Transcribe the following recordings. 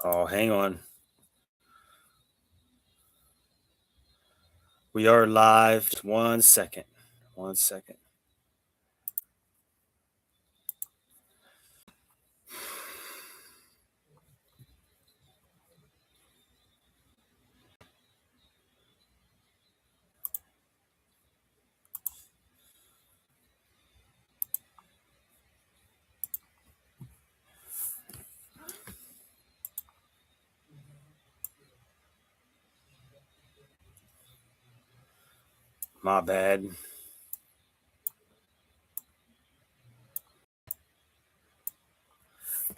Oh, hang on. We are live. Just 1 second. 1 second. My bad.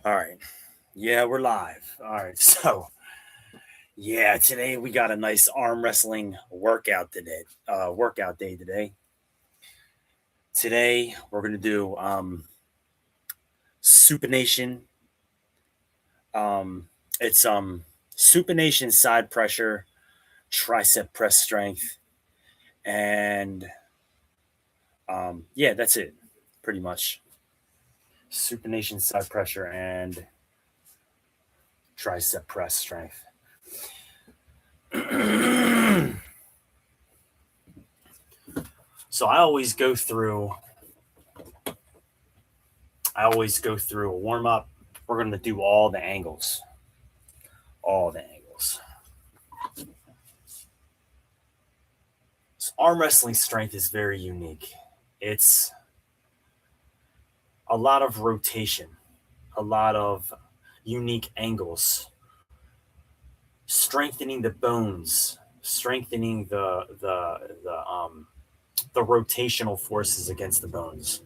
All right. Yeah, we're live. All right. So, yeah, today we got a nice arm wrestling workout today. Workout day today. Today we're gonna do supination. Um, it's supination side pressure, tricep press strength, and yeah, that's it. Pretty much supination side pressure and tricep press strength. So I always go through a warm up. We're going to do all the angles. All the angles. So arm wrestling strength is very unique. It's a lot of rotation, a lot of unique angles, strengthening the bones, strengthening the rotational forces against the bones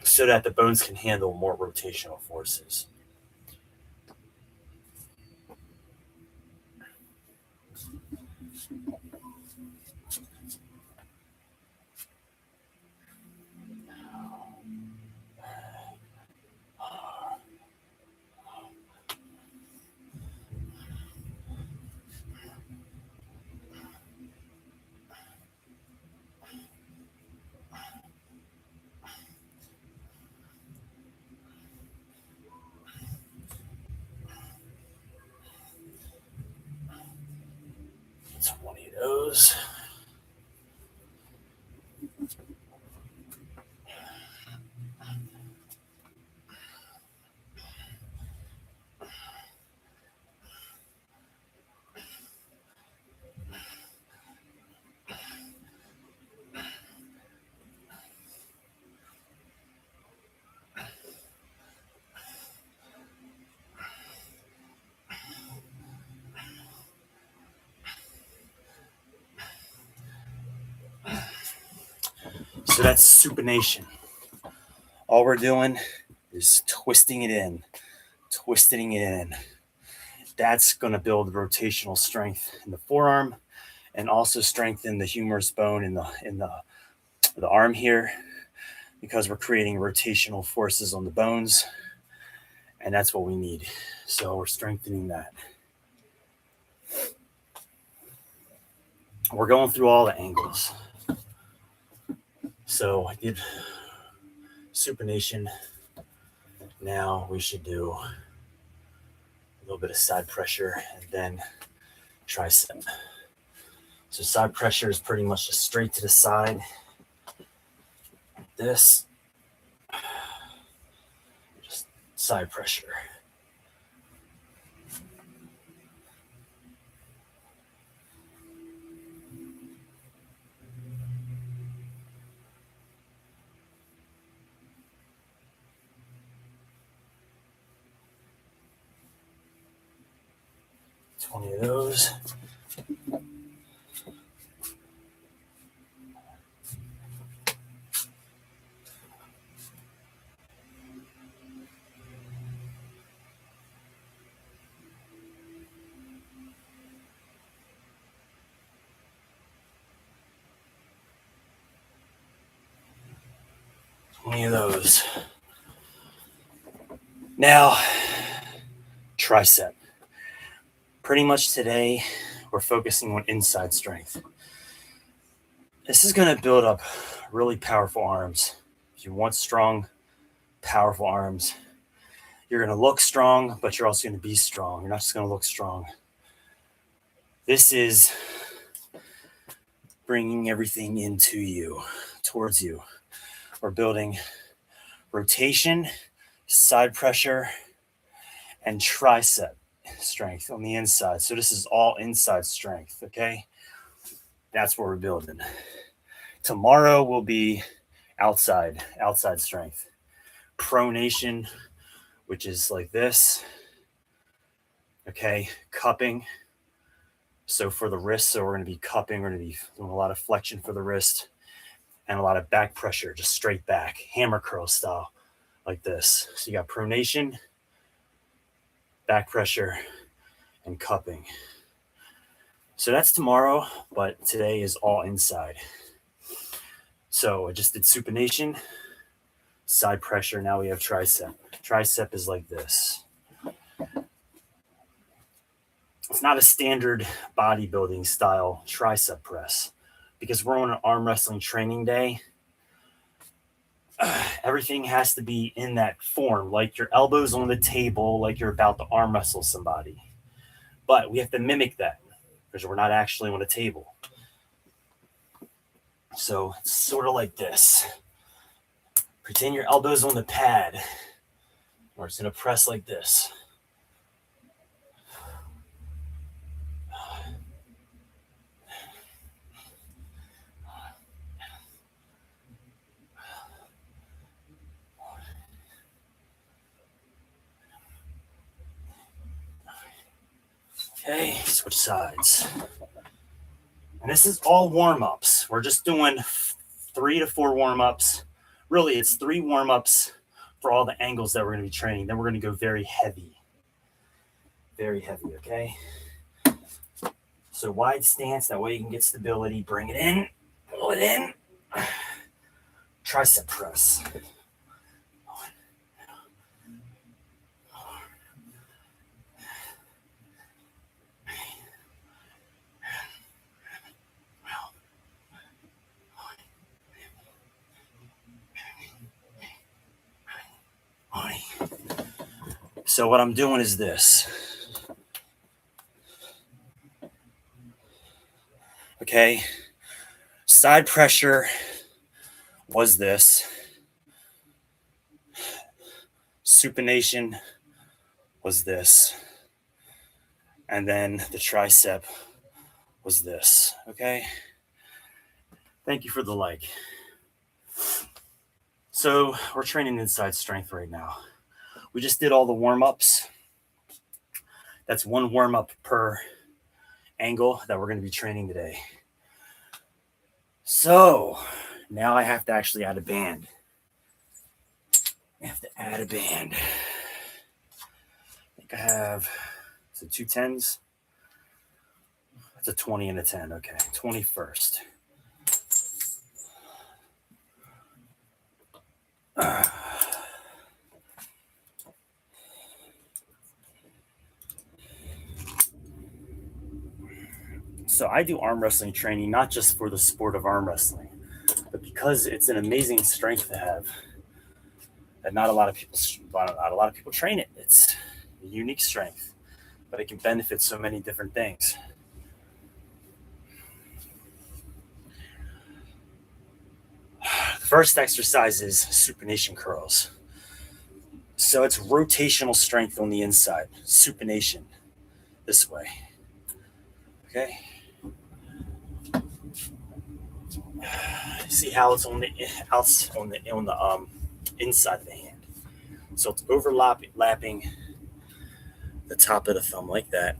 so that the bones can handle more rotational forces. It's 20 of those. So that's supination. All we're doing is twisting it in, twisting it in. That's going to build rotational strength in the forearm and also strengthen the humerus bone in the arm here because we're creating rotational forces on the bones, and that's what we need. So we're strengthening that. We're going through all the angles. So I did supination. Now we should do a little bit of side pressure and then tricep. So side pressure is pretty much just straight to the side. This, just side pressure. Twenty of those. Any of those. Now, tricep. Pretty much today, we're focusing on inside strength. This is going to build up really powerful arms. If you want strong, powerful arms, You're going to look strong, but you're also going to be strong. You're not just going to look strong. This is bringing everything into you, towards you. We're building rotation, side pressure, and tricep strength on the inside. So this is all inside strength, okay? That's what we're building. Tomorrow will be outside strength. Pronation, which is like this, okay? Cupping. So for the wrist, so we're going to be cupping. We're going to be doing a lot of flexion for the wrist and a lot of back pressure, just straight back, hammer curl style, like this. So you got pronation, back pressure, and cupping. So that's tomorrow, but today is all inside. So I just did supination, side pressure. Now we have tricep. Tricep is like this. It's not a standard bodybuilding style tricep press because we're on an arm wrestling training day. Everything has to be in that form, like your elbows on the table, like you're about to arm wrestle somebody. But we have to mimic that because we're not actually on a table. So it's sort of like this. Pretend your elbows on the pad, or it's going to press like this. Okay, switch sides. And this is all warm-ups. We're just doing 3 to 4 warm-ups. Really, it's 3 warm-ups for all the angles that we're going to be training. Then we're going to go very heavy. Very heavy, okay? So wide stance, that way you can get stability. Bring it in, pull it in. Tricep press. So what I'm doing is this. Okay. Side pressure was this. Supination was this. And then the tricep was this. Okay. Thank you for the like. So we're training inside strength right now. We just did all the warm-ups. That's 1 warm-up per angle that we're going to be training today. So now I have to actually add a band. I have to add a band. I think I have, is it 2 10s? It's a 20 and a 10. Okay, 21st. So I do arm wrestling training, not just for the sport of arm wrestling, but because it's an amazing strength to have. And not a lot of people train it. It's a unique strength, but it can benefit so many different things. The first exercise is supination curls. So it's rotational strength on the inside. Supination, this way. Okay. See how it's on the inside of the hand. So it's overlapping the top of the thumb like that,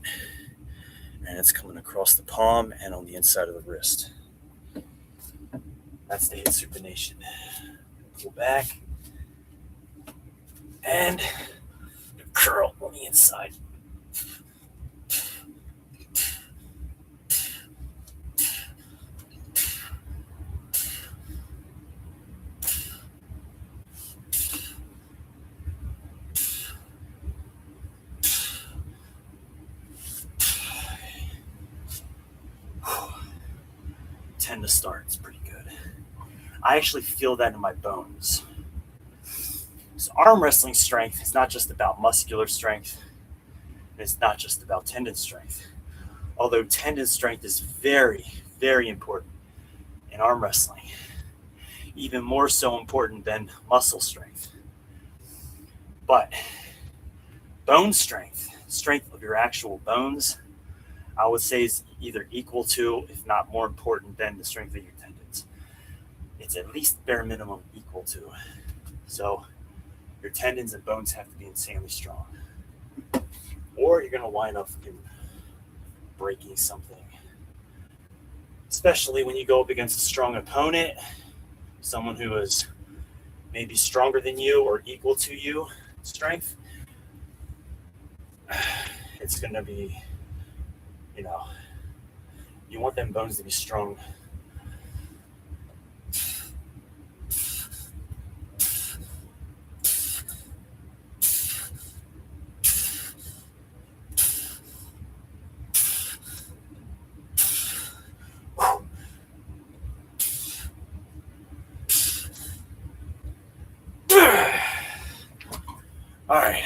and it's coming across the palm and on the inside of the wrist. That's the hip supination. Pull back and curl on the inside. Tend to start. It's pretty good. I actually feel that in my bones. So arm wrestling strength is not just about muscular strength. It's not just about tendon strength. Although tendon strength is very, very important in arm wrestling, even more so important than muscle strength. But bone strength, strength of your actual bones, I would say is either equal to, if not more important than the strength of your tendons. It's at least bare minimum equal to. So your tendons and bones have to be insanely strong, or you're going to wind up breaking something. Especially when you go up against a strong opponent, someone who is maybe stronger than you or equal to you strength. It's going to be, you want them bones to be strong. All right,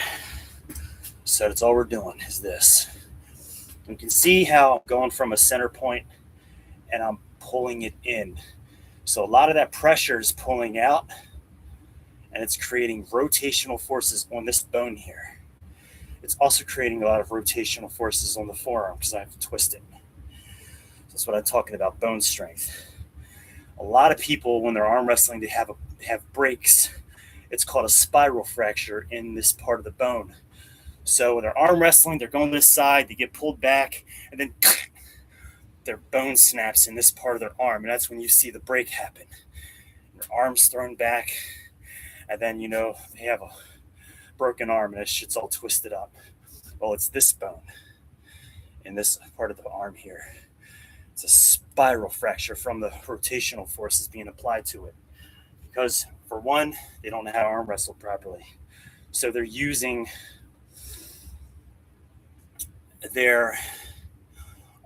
so that's all we're doing is this. You can see how I'm going from a center point and I'm pulling it in. So a lot of that pressure is pulling out and it's creating rotational forces on this bone here. It's also creating a lot of rotational forces on the forearm because I have to twist it. That's what I'm talking about, bone strength. A lot of people, when they're arm wrestling, they have breaks. It's called a spiral fracture in this part of the bone. So when they're arm wrestling, they're going to this side, they get pulled back, and then their bone snaps in this part of their arm. And that's when you see the break happen. Their arm's thrown back, and then, they have a broken arm, and that shit's all twisted up. Well, it's this bone in this part of the arm here. It's a spiral fracture from the rotational forces being applied to it. Because, for one, they don't know how to arm wrestle properly. So they're using their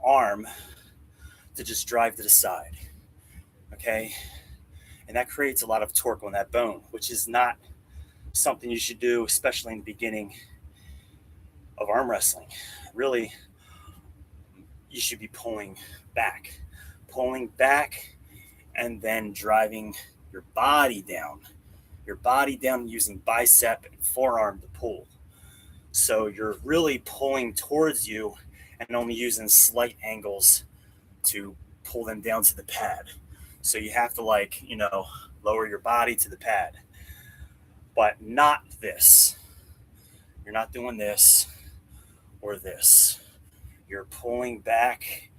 arm to just drive to the side. Okay? And that creates a lot of torque on that bone, which is not something you should do, especially in the beginning of arm wrestling. Really, you should be pulling back, and then driving your body down using bicep and forearm to pull. So you're really pulling towards you and only using slight angles to pull them down to the pad. So you have to lower your body to the pad, but not this. You're not doing this or this. You're pulling back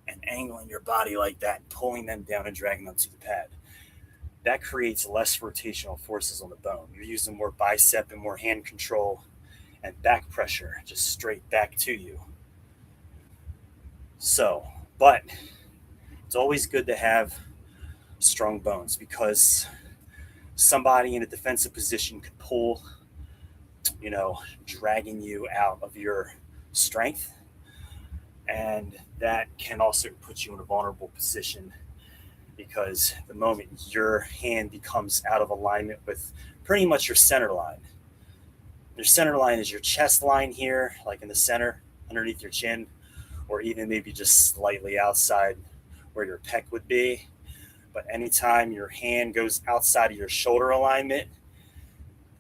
and angling your body like that, pulling them down and dragging them to the pad. That creates less rotational forces on the bone. You're using more bicep and more hand control and back pressure, just straight back to you. So, but it's always good to have strong bones because somebody in a defensive position could pull, dragging you out of your strength. And that can also put you in a vulnerable position because the moment your hand becomes out of alignment with pretty much your center line. Your center line is your chest line here, like in the center, underneath your chin, or even maybe just slightly outside where your pec would be. But anytime your hand goes outside of your shoulder alignment,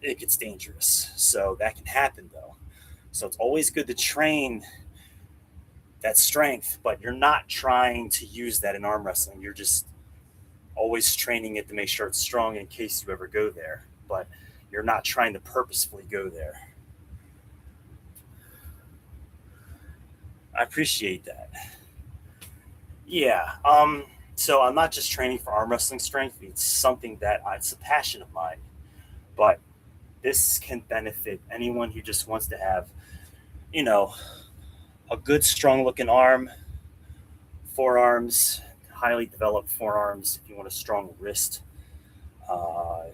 it gets dangerous. So that can happen though. So it's always good to train that strength, but you're not trying to use that in arm wrestling. You're just always training it to make sure it's strong in case you ever go there, but you're not trying to purposefully go there. I appreciate that. Yeah. So I'm not just training for arm wrestling strength. It's something it's a passion of mine, but this can benefit anyone who just wants to have, a good, strong-looking arm, forearms, highly developed forearms. If you want a strong wrist,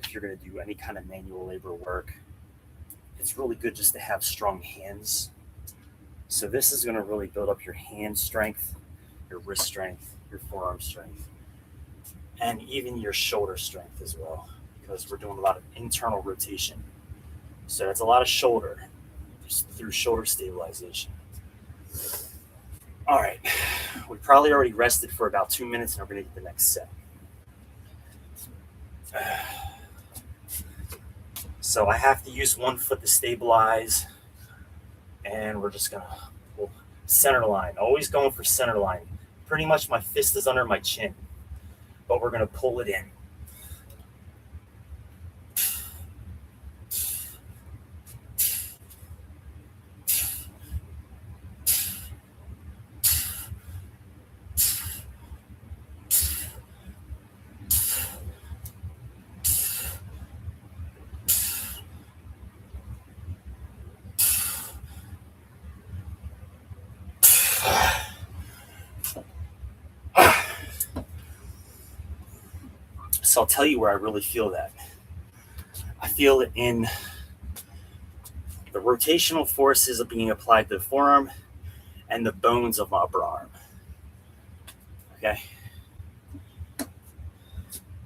if you're going to do any kind of manual labor work, it's really good just to have strong hands. So this is going to really build up your hand strength, your wrist strength, your forearm strength, and even your shoulder strength as well, because we're doing a lot of internal rotation. So that's a lot of shoulder, just through shoulder stabilization. All right, we probably already rested for about 2 minutes, and we're gonna get the next set. So I have to use one foot to stabilize, and we're just gonna pull center line. Always going for center line. Pretty much my fist is under my chin, but we're gonna pull it in. So I'll tell you where I really feel that. I feel it in the rotational forces of being applied to the forearm and the bones of my upper arm. Okay. A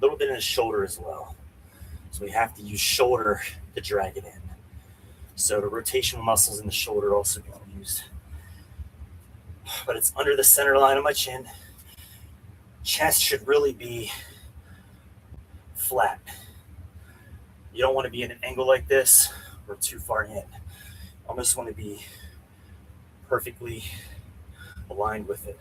little bit in the shoulder as well. So we have to use shoulder to drag it in. So the rotational muscles in the shoulder also being used. But it's under the center line of my chin. Chest should really be flat. You don't want to be in an angle like this or too far in. You almost want to be perfectly aligned with it.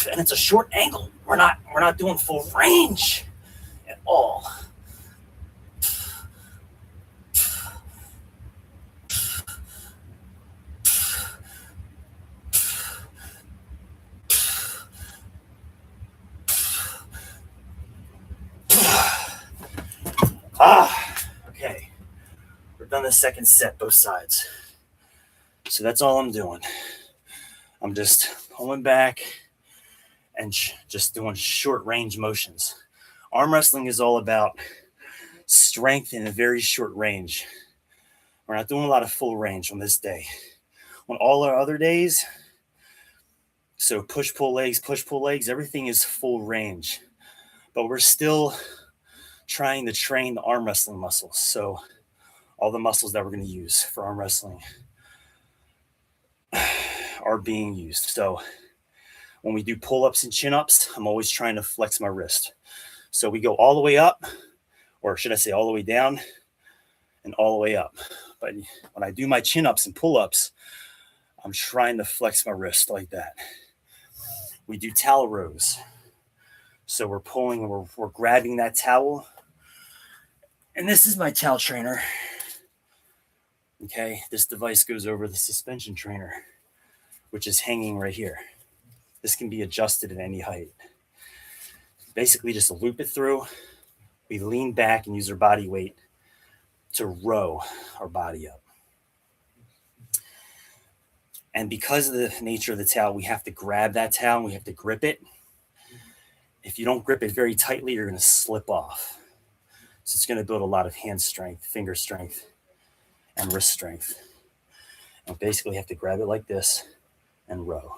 And it's a short angle. We're not doing full range at all. Okay. We're done the second set, both sides. So that's all I'm doing. I'm just pulling back and just doing short range motions. Arm wrestling is all about strength in a very short range. We're not doing a lot of full range on this day. On all our other days, so push, pull legs, everything is full range. But we're still trying to train the arm wrestling muscles. So all the muscles that we're going to use for arm wrestling are being used. So when we do pull-ups and chin-ups, I'm always trying to flex my wrist. So we go all the way up, or should I say all the way down and all the way up. But when I do my chin-ups and pull-ups, I'm trying to flex my wrist like that. We do towel rows. So we're pulling, we're grabbing that towel. And this is my towel trainer. Okay, this device goes over the suspension trainer, which is hanging right here. This can be adjusted at any height. Basically, just loop it through. We lean back and use our body weight to row our body up. And because of the nature of the towel, we have to grab that towel and we have to grip it. If you don't grip it very tightly, you're going to slip off. So it's going to build a lot of hand strength, finger strength, and wrist strength. And basically, you have to grab it like this and row.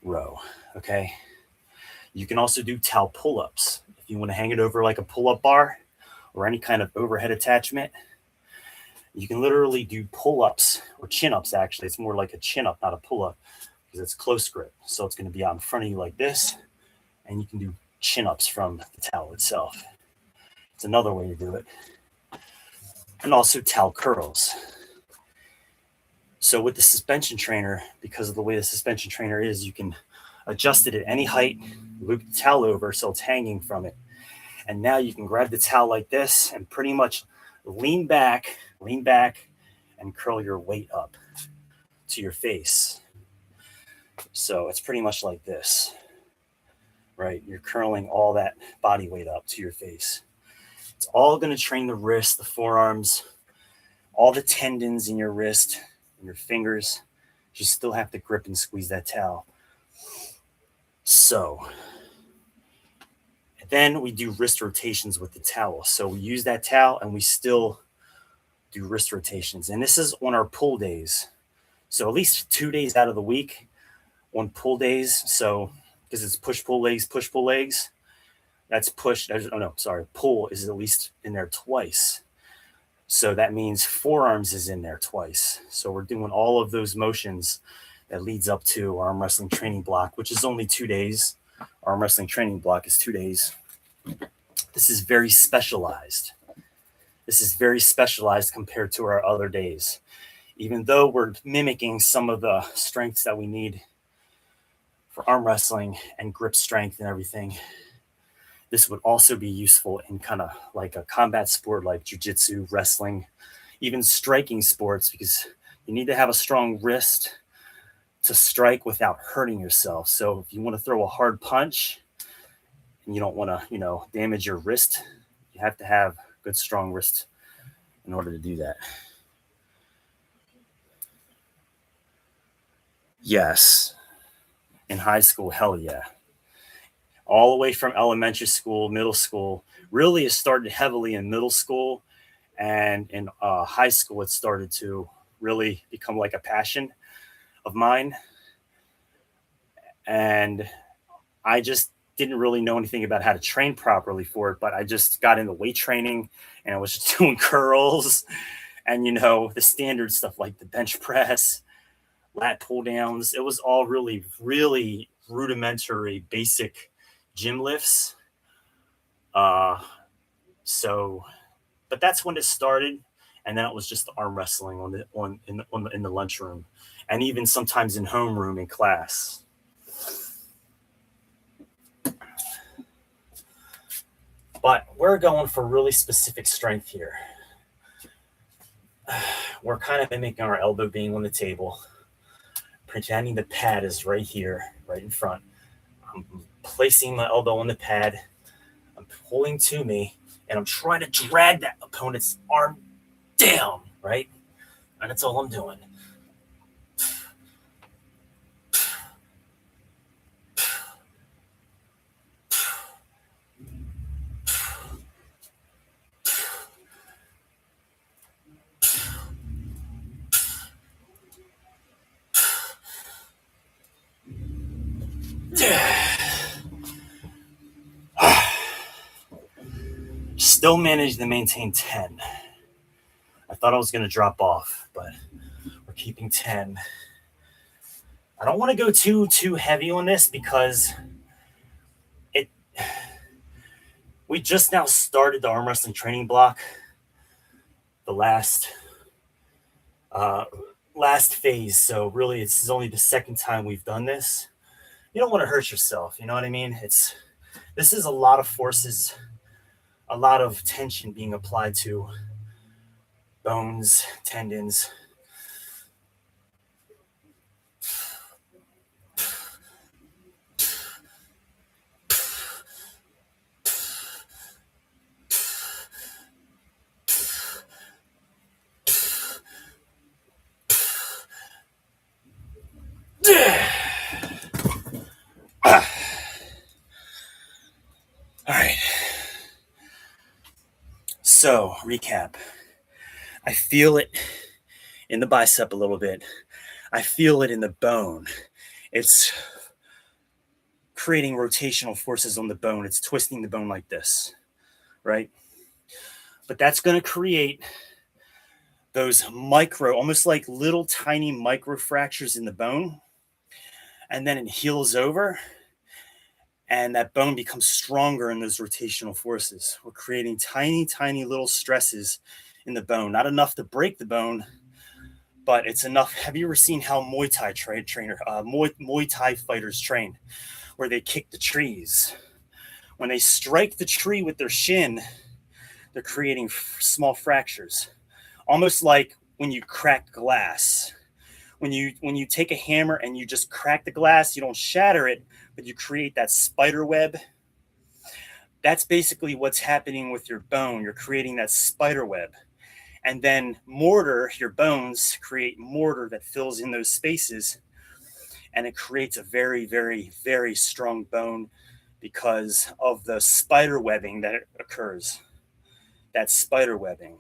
Row, okay? You can also do towel pull-ups. If you want to hang it over like a pull-up bar or any kind of overhead attachment, you can literally do pull-ups or chin-ups, actually. It's more like a chin-up, not a pull-up, because it's close grip. So it's going to be out in front of you like this, and you can do chin-ups from the towel itself. It's another way to do it. And also towel curls. So with the suspension trainer, because of the way the suspension trainer is, you can adjust it at any height, loop the towel over so it's hanging from it. And now you can grab the towel like this and pretty much lean back, and curl your weight up to your face. So it's pretty much like this, right? You're curling all that body weight up to your face. It's all going to train the wrist, the forearms, all the tendons in your wrist, and your fingers. You still have to grip and squeeze that towel. So then we do wrist rotations with the towel. So we use that towel and we still do wrist rotations. And this is on our pull days. So at least 2 days out of the week on pull days. So because it's push, pull legs, That's push. Oh no, sorry. Pull is at least in there twice. So that means forearms is in there twice. So we're doing all of those motions that leads up to arm wrestling training block, which is only 2 days. Arm wrestling training block is 2 days. This is very specialized. This is very specialized compared to our other days. Even though we're mimicking some of the strengths that we need for arm wrestling and grip strength and everything, this would also be useful in kind of like a combat sport like jiu-jitsu, wrestling, even striking sports, because you need to have a strong wrist to strike without hurting yourself. So if you want to throw a hard punch and you don't want to, damage your wrist, you have to have good strong wrist in order to do that. Yes. In high school, hell yeah. All the way from elementary school, middle school. Really, it started heavily in middle school, and in high school, it started to really become like a passion of mine. And I just didn't really know anything about how to train properly for it, but I just got into weight training and I was just doing curls and, the standard stuff like the bench press, lat pull downs. It was all really, really rudimentary, basic gym lifts. Uh, so, but that's when it started, and then it was just the arm wrestling in the lunchroom, and even sometimes in homeroom in class. But we're going for really specific strength here. We're kind of mimicking our elbow being on the table, pretending the pad is right here, right in front. I'm placing my elbow on the pad. I'm pulling to me, and I'm trying to drag that opponent's arm down, right? And that's all I'm doing. Still managed to maintain 10. I thought I was going to drop off, but we're keeping 10. I don't want to go too heavy on this because it we just now started the arm wrestling training block, the last phase. So really, it's only the second time we've done this. You don't want to hurt yourself. You know what I mean? This is a lot of forces, a lot of tension being applied to bones, tendons. All right. So, recap. I feel it in the bicep a little bit. I feel it in the bone. It's creating rotational forces on the bone. It's twisting the bone like this, right? But that's going to create those almost like little tiny micro fractures in the bone. And then it heals over and that bone becomes stronger in those rotational forces. We're creating tiny, tiny little stresses in the bone, not enough to break the bone, but it's enough. Have you ever seen how Muay Thai Muay Thai fighters train, where they kick the trees? When they strike the tree with their shin, they're creating small fractures, almost like when you crack glass. When you take a hammer and you just crack the glass, you don't shatter it, but you create that spider web. That's basically what's happening with your bone. You're creating that spider web. And then your bones create mortar that fills in those spaces. And it creates a very, very, very strong bone because of the spider webbing that occurs. That spider webbing.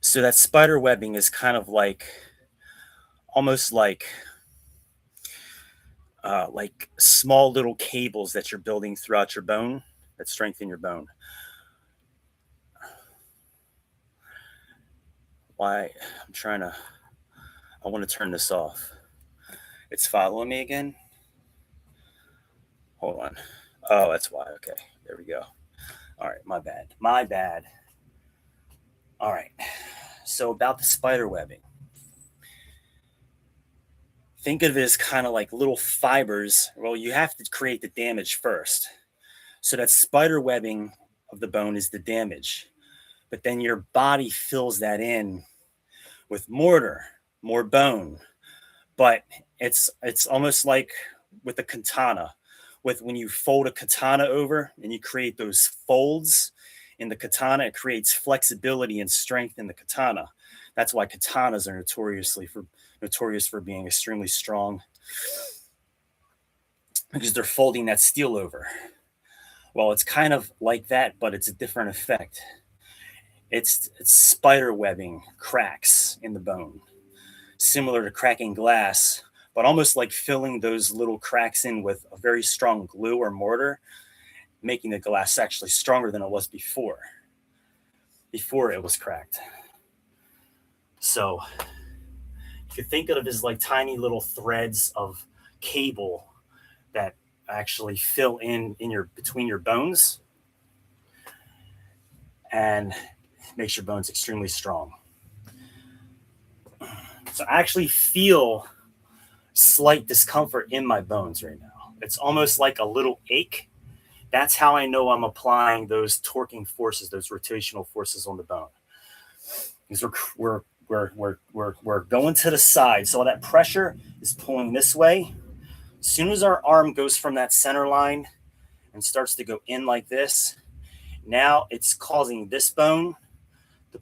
So that spider webbing is kind of like almost like small little cables that you're building throughout your bone that strengthen your bone. Why? I want to turn this off. It's following me again. Hold on. Oh, that's why. Okay. There we go. All right. My bad. My bad. All right. So about the spider webbing. Think of it as kind of like little fibers. Well, you have to create the damage first. So that spider webbing of the bone is the damage. But then your body fills that in with mortar, more bone. But it's almost like with a katana. With when you fold a katana over and you create those folds in the katana, it creates flexibility and strength in the katana. That's why katanas are notorious for being extremely strong, because they're folding that steel over. Well, it's kind of like that, but it's a different effect. It's spider webbing cracks in the bone, similar to cracking glass, but almost like filling those little cracks in with a very strong glue or mortar, making the glass actually stronger than it was before it was cracked. So you could think of it as like tiny little threads of cable that actually fill in your between your bones and makes your bones extremely strong. So I actually feel slight discomfort in my bones right now. It's almost like a little ache. That's how I know I'm applying those torquing forces, those rotational forces on the bone. Because we're going to the side. So all that pressure is pulling this way. As soon as our arm goes from that center line and starts to go in like this, now it's causing this bone to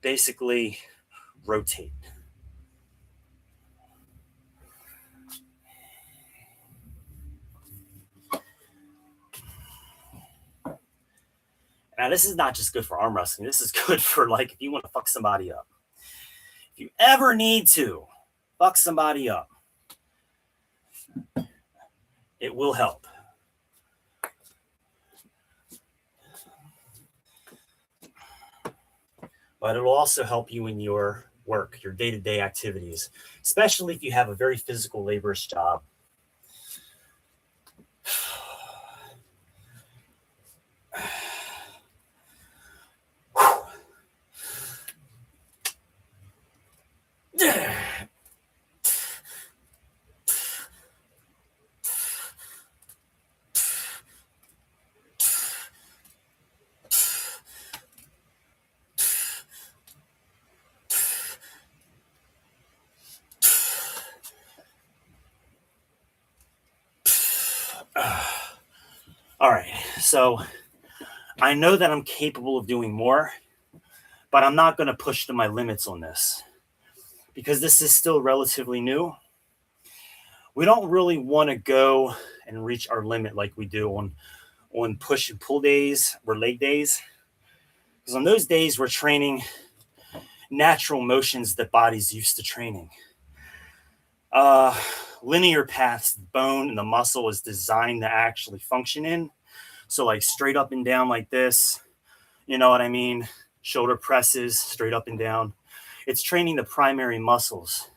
basically rotate. Now, this is not just good for arm wrestling. This is good for, like, if you want to fuck somebody up. If you ever need to fuck somebody up, it will help. But it'll also help you in your work, your day-to-day activities, especially if you have a very physical, laborious job. All right, so I know that I'm capable of doing more, but I'm not going to push to my limits on this because this is still relatively new. We don't really want to go and reach our limit like we do on push and pull days or leg days, because on those days we're training natural motions that body's used to training. Linear paths, the bone and the muscle is designed to actually function in. So like straight up and down like this, you know what I mean? Shoulder presses straight up and down. It's training the primary muscles,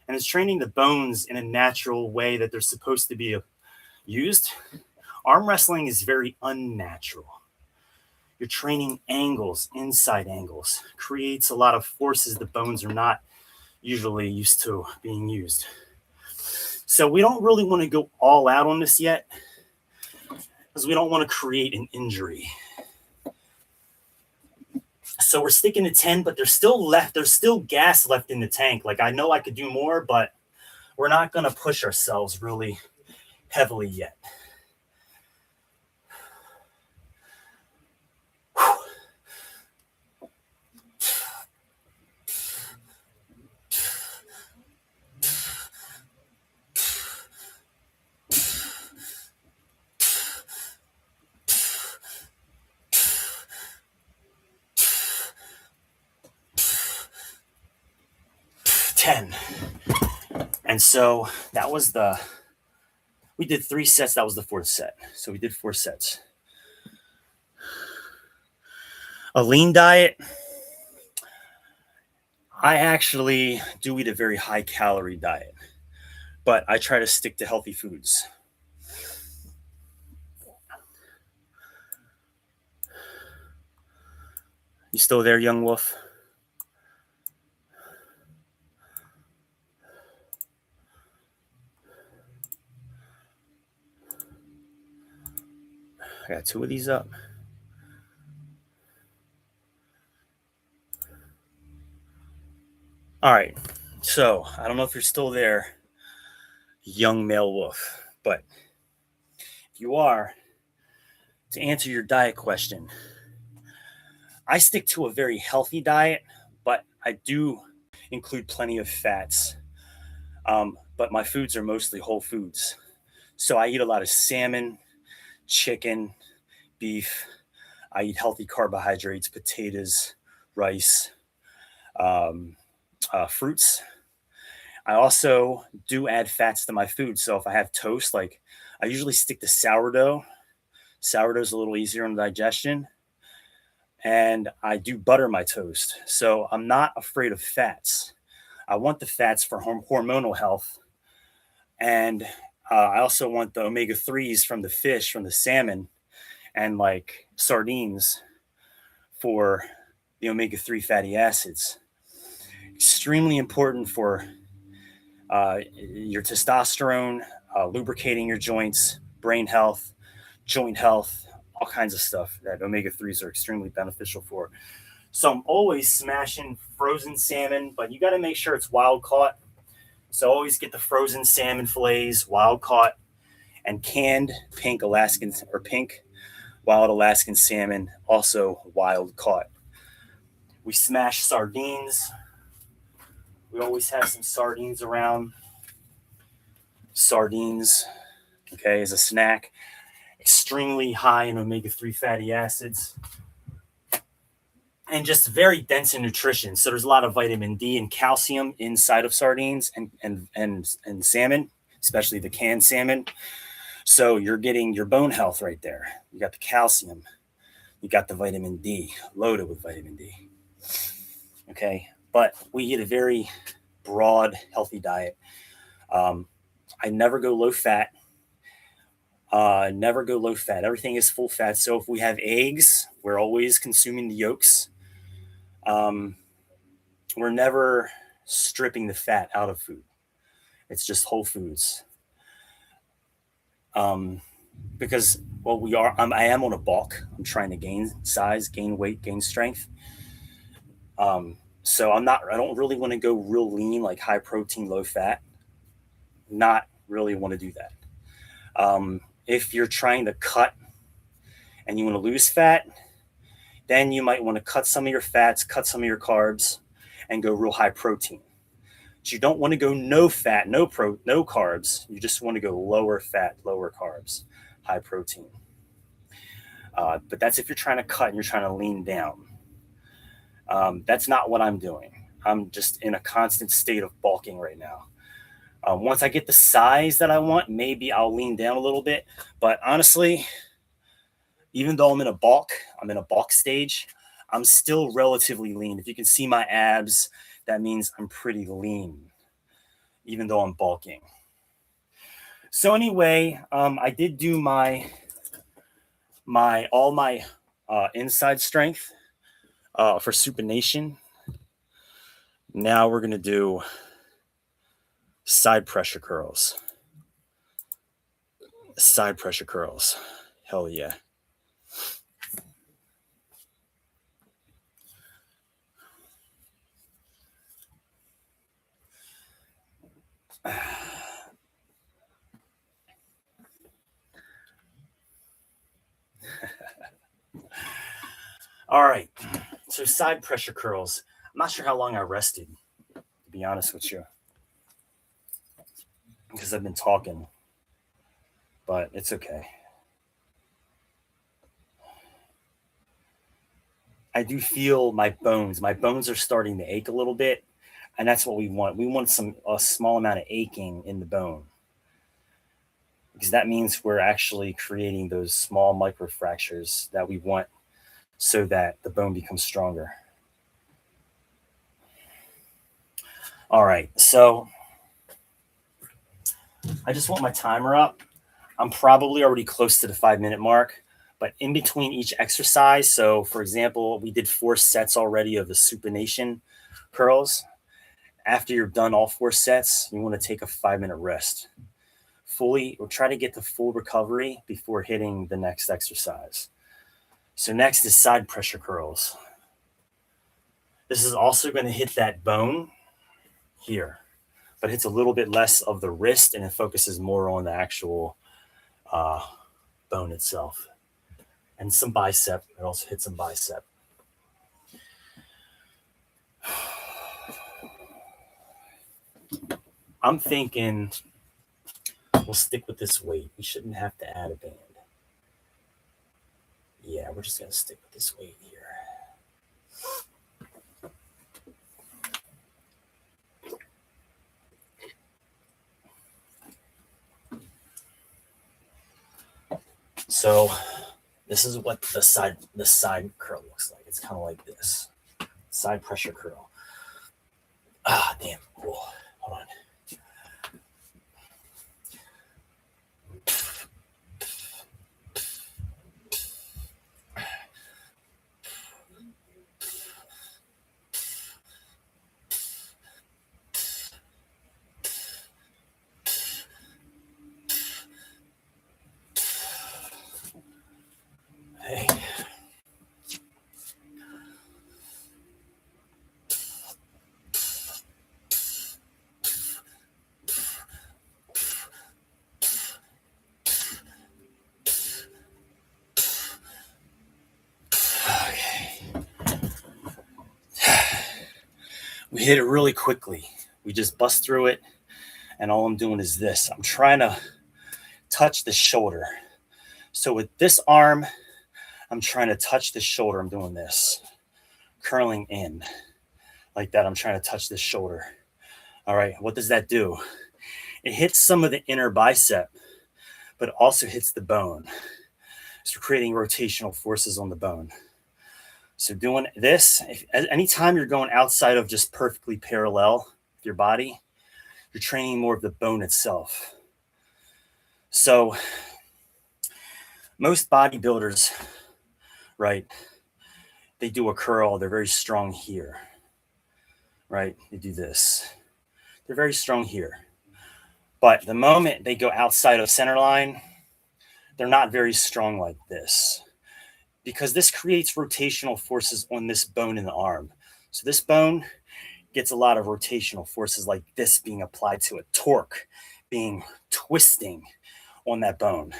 and it's training the bones in a natural way that they're supposed to be used. Arm wrestling is very unnatural. You're training angles, inside angles, creates a lot of forces the bones are not usually used to being used. So we don't really want to go all out on this yet, because we don't want to create an injury. So we're sticking to 10, but there's still gas left in the tank. Like, I know I could do more, but we're not going to push ourselves really heavily yet. And so we did 3 sets. That was the fourth set. So we did 4 sets. A lean diet, I actually do eat a very high calorie diet, but I try to stick to healthy foods. You still there, young wolf? I got 2 of these up. All right. So I don't know if you're still there, young male wolf, but if you are, to answer your diet question, I stick to a very healthy diet, but I do include plenty of fats. But my foods are mostly whole foods. So I eat a lot of salmon, chicken, beef. I eat healthy carbohydrates, potatoes, rice, um, fruits. I also do add fats to my food. So if I have toast, like I usually stick to sourdough. Sourdough is a little easier on digestion. And I do butter my toast. So I'm not afraid of fats. I want the fats for hormonal health. And I also want the omega 3s from the fish, from the salmon, and like sardines for the omega 3 fatty acids. Extremely important for your testosterone, lubricating your joints, brain health, joint health, all kinds of stuff that omega 3s are extremely beneficial for. So I'm always smashing frozen salmon, but you got to make sure it's wild caught. So always get the frozen salmon fillets, wild caught, and canned pink Alaskan or pink wild Alaskan salmon, also wild caught. We smash sardines. We always have some sardines around. Sardines, okay, as a snack. Extremely high in omega 3 fatty acids and just very dense in nutrition. So there's a lot of vitamin D and calcium inside of sardines and salmon, especially the canned salmon. So you're getting your bone health right there. You got the calcium, you got the vitamin D, loaded with vitamin D. Okay, but we eat a very broad, healthy diet. I never go low fat. Never go low fat. Everything is full fat. So if we have eggs, we're always consuming the yolks. We're never stripping the fat out of food. It's just whole foods. Because well, I am on a bulk. I'm trying to gain size, gain weight, gain strength. So I'm not. I don't really want to go real lean, like high protein, low fat. Not really want to do that. If you're trying to cut and you want to lose fat, then you might want to cut some of your fats, cut some of your carbs, and go real high protein. But you don't want to go no fat, no carbs. You just want to go lower fat, lower carbs, high protein. But that's if you're trying to cut and you're trying to lean down. That's not what I'm doing. I'm just in a constant state of bulking right now. Once I get the size that I want, maybe I'll lean down a little bit. But honestly, even though I'm in a bulk stage, I'm still relatively lean. If you can see my abs, that means I'm pretty lean, even though I'm bulking. So anyway, I did do my inside strength for supination. Now we're gonna do side pressure curls. Side pressure curls. Hell yeah. All right. So side pressure curls. I'm not sure how long I rested, to be honest with you, because I've been talking, but it's okay. I do feel my bones. My bones are starting to ache a little bit. And that's what we want. We want a small amount of aching in the bone, because that means we're actually creating those small microfractures that we want so that the bone becomes stronger. All right, so I just want my timer up. I'm probably already close to the 5-minute mark, but in between each exercise, so for example, we did 4 sets already of the supination curls. After you're done all 4 sets, you want to take a 5-minute rest. We'll try to get to full recovery before hitting the next exercise. So next is side pressure curls. This is also going to hit that bone here, but hits a little bit less of the wrist, and it focuses more on the actual bone itself. And some bicep. It also hits some bicep. I'm thinking we'll stick with this weight. We shouldn't have to add a band. Yeah, we're just going to stick with this weight here. So this is what the side curl looks like. It's kind of like this. Side pressure curl. Ah, damn. Whoa. Hold on. Hey. We hit it really quickly. We just bust through it, and all I'm doing is this. I'm trying to touch the shoulder. So with this arm, I'm trying to touch the shoulder. I'm doing this, curling in like that. I'm trying to touch this shoulder. All right, what does that do? It hits some of the inner bicep, but also hits the bone. So we're creating rotational forces on the bone. So doing this, anytime you're going outside of just perfectly parallel with your body, you're training more of the bone itself. So most bodybuilders, right, they do a curl. They're very strong here, right? They do this. They're very strong here. But the moment they go outside of center line, they're not very strong like this, because this creates rotational forces on this bone in the arm. So this bone gets a lot of rotational forces like this being applied to it, torque being twisting on that bone.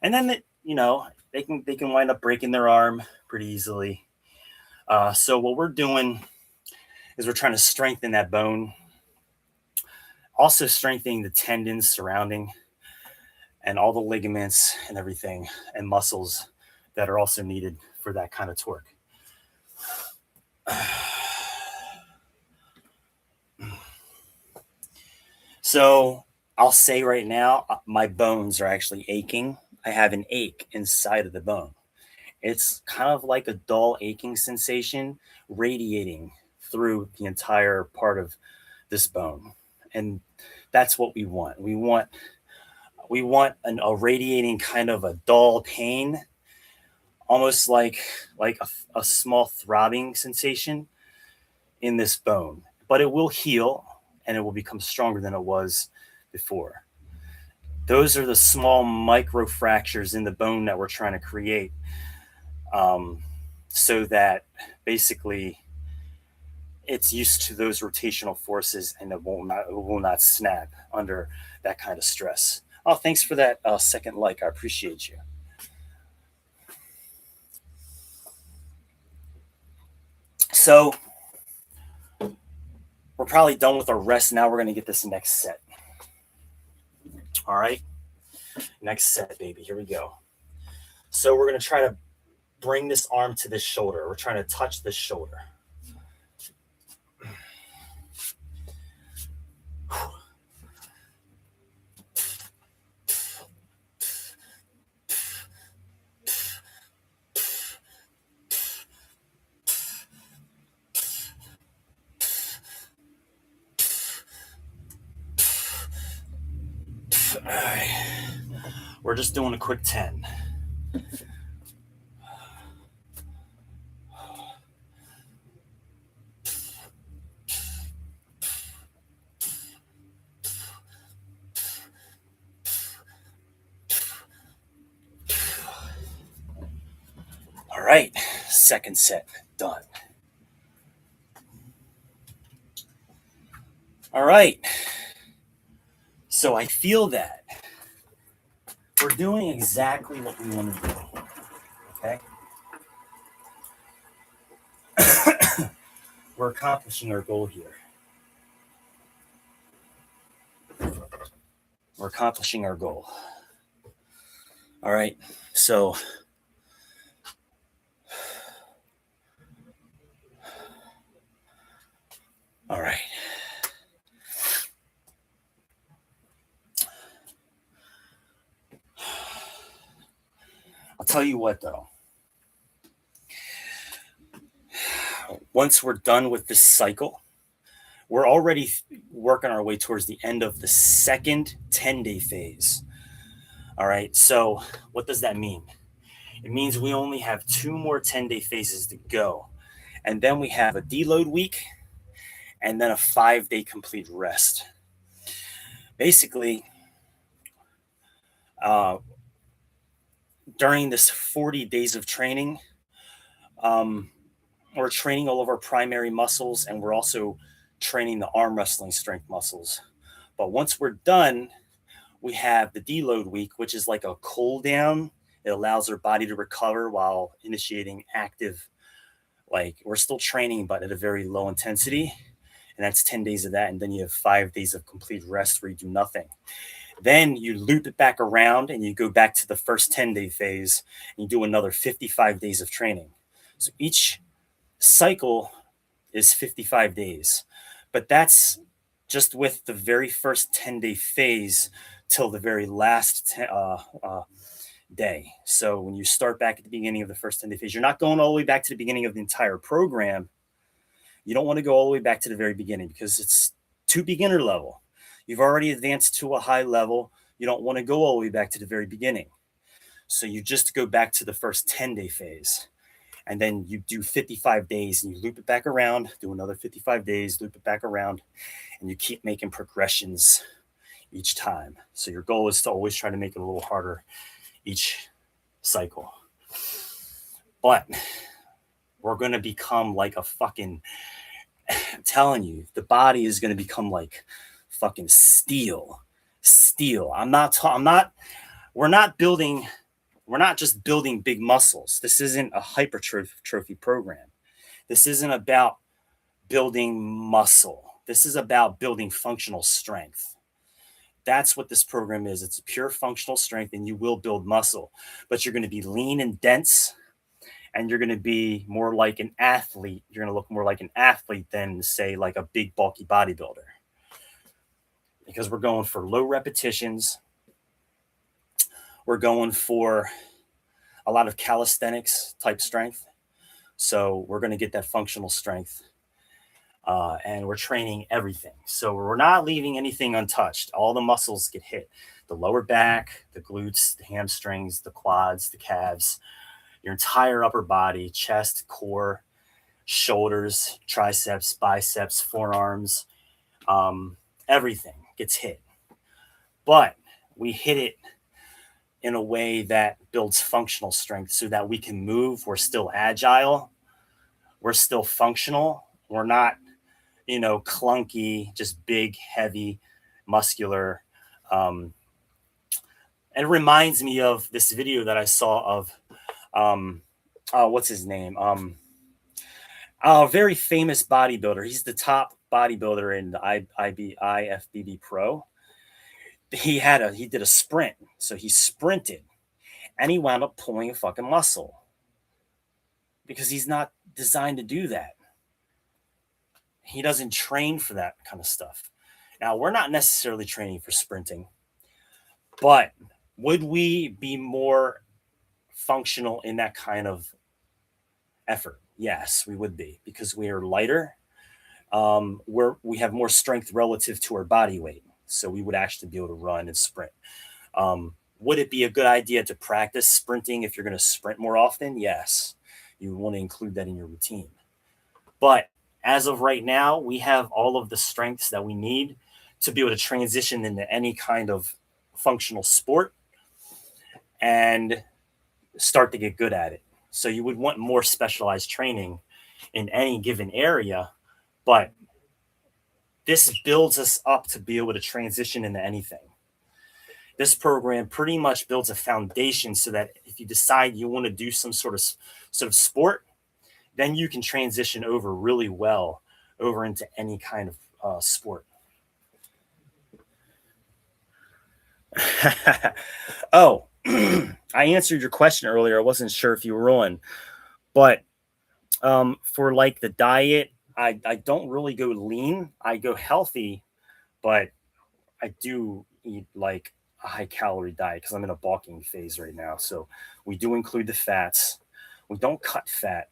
And then, they can wind up breaking their arm pretty easily. So what we're doing is we're trying to strengthen that bone, also strengthening the tendons surrounding and all the ligaments and everything and muscles that are also needed for that kind of torque. So I'll say right now, my bones are actually aching. I have an ache inside of the bone. It's kind of like a dull aching sensation radiating through the entire part of this bone. And that's what we want. We want a radiating kind of a dull pain, almost like a small throbbing sensation in this bone. But it will heal and it will become stronger than it was before. Those are the small micro fractures in the bone that we're trying to create, so that basically it's used to those rotational forces and it will not snap under that kind of stress. Oh, thanks for that second like. I appreciate you. So we're probably done with our rest. Now we're going to get this next set. All right. Next set, baby. Here we go. So we're going to try to bring this arm to this shoulder. We're trying to touch this shoulder. All right. We're just doing a quick 10. All right, second set done. All right. So I feel that we're doing exactly what we want to do. Okay. We're accomplishing our goal here. We're accomplishing our goal. All right. So all right. I'll tell you what though. Once we're done with this cycle, we're already working our way towards the end of the second 10-day phase. All right. So what does that mean? It means we only have 2 more 10-day phases to go. And then we have a deload week and then a 5-day complete rest. Basically, during this 40 days of training, we're training all of our primary muscles and we're also training the arm wrestling strength muscles. But once we're done, we have the deload week, which is like a cool down. It allows our body to recover while initiating active, like we're still training, but at a very low intensity. And that's 10 days of that. And then you have 5 days of complete rest where you do nothing. Then you loop it back around and you go back to the first 10-day phase and you do another 55 days of training. So each cycle is 55 days, but that's just with the very first 10-day phase till the very last day. So when you start back at the beginning of the first 10-day phase, you're not going all the way back to the beginning of the entire program. You don't want to go all the way back to the very beginning because it's too beginner level. You've already advanced to a high level. You don't want to go all the way back to the very beginning. So you just go back to the first 10-day phase. And then you do 55 days and you loop it back around, do another 55 days, loop it back around, and you keep making progressions each time. So your goal is to always try to make it a little harder each cycle. But we're going to become like a fucking, I'm telling you, the body is going to become like fucking steel. We're not just building big muscles. This isn't a hypertrophy program. This isn't about building muscle. This is about building functional strength. That's what this program is. It's pure functional strength, and you will build muscle, but you're going to be lean and dense, and you're going to be more like an athlete. You're going to look more like an athlete than, say, like a big, bulky bodybuilder. Because we're going for low repetitions. We're going for a lot of calisthenics type strength. So we're going to get that functional strength. And we're training everything. So we're not leaving anything untouched. All the muscles get hit. The lower back, the glutes, the hamstrings, the quads, the calves, your entire upper body, chest, core, shoulders, triceps, biceps, forearms, everything gets hit. But we hit it in a way that builds functional strength so that we can move. We're still agile. We're still functional. We're not, clunky, just big, heavy, muscular. It reminds me of this video that I saw of, what's his name? A very famous bodybuilder. He's the top bodybuilder in the IFBB Pro. He did a sprint. So he sprinted and he wound up pulling a fucking muscle because he's not designed to do that. He doesn't train for that kind of stuff. Now, we're not necessarily training for sprinting, but would we be more functional in that kind of effort? Yes, we would be, because we are lighter. We have more strength relative to our body weight. So we would actually be able to run and sprint. Would it be a good idea to practice sprinting if you're going to sprint more often? Yes. You want to include that in your routine. But as of right now, we have all of the strengths that we need to be able to transition into any kind of functional sport and start to get good at it. So you would want more specialized training in any given area, but this builds us up to be able to transition into anything. This program pretty much builds a foundation so that if you decide you want to do some sort of sport, then you can transition over really well over into any kind of sport. Oh, I answered your question earlier. I wasn't sure if you were on, but for like the diet, I don't really go lean. I go healthy, but I do eat like a high calorie diet because I'm in a bulking phase right now. So we do include the fats. We don't cut fat.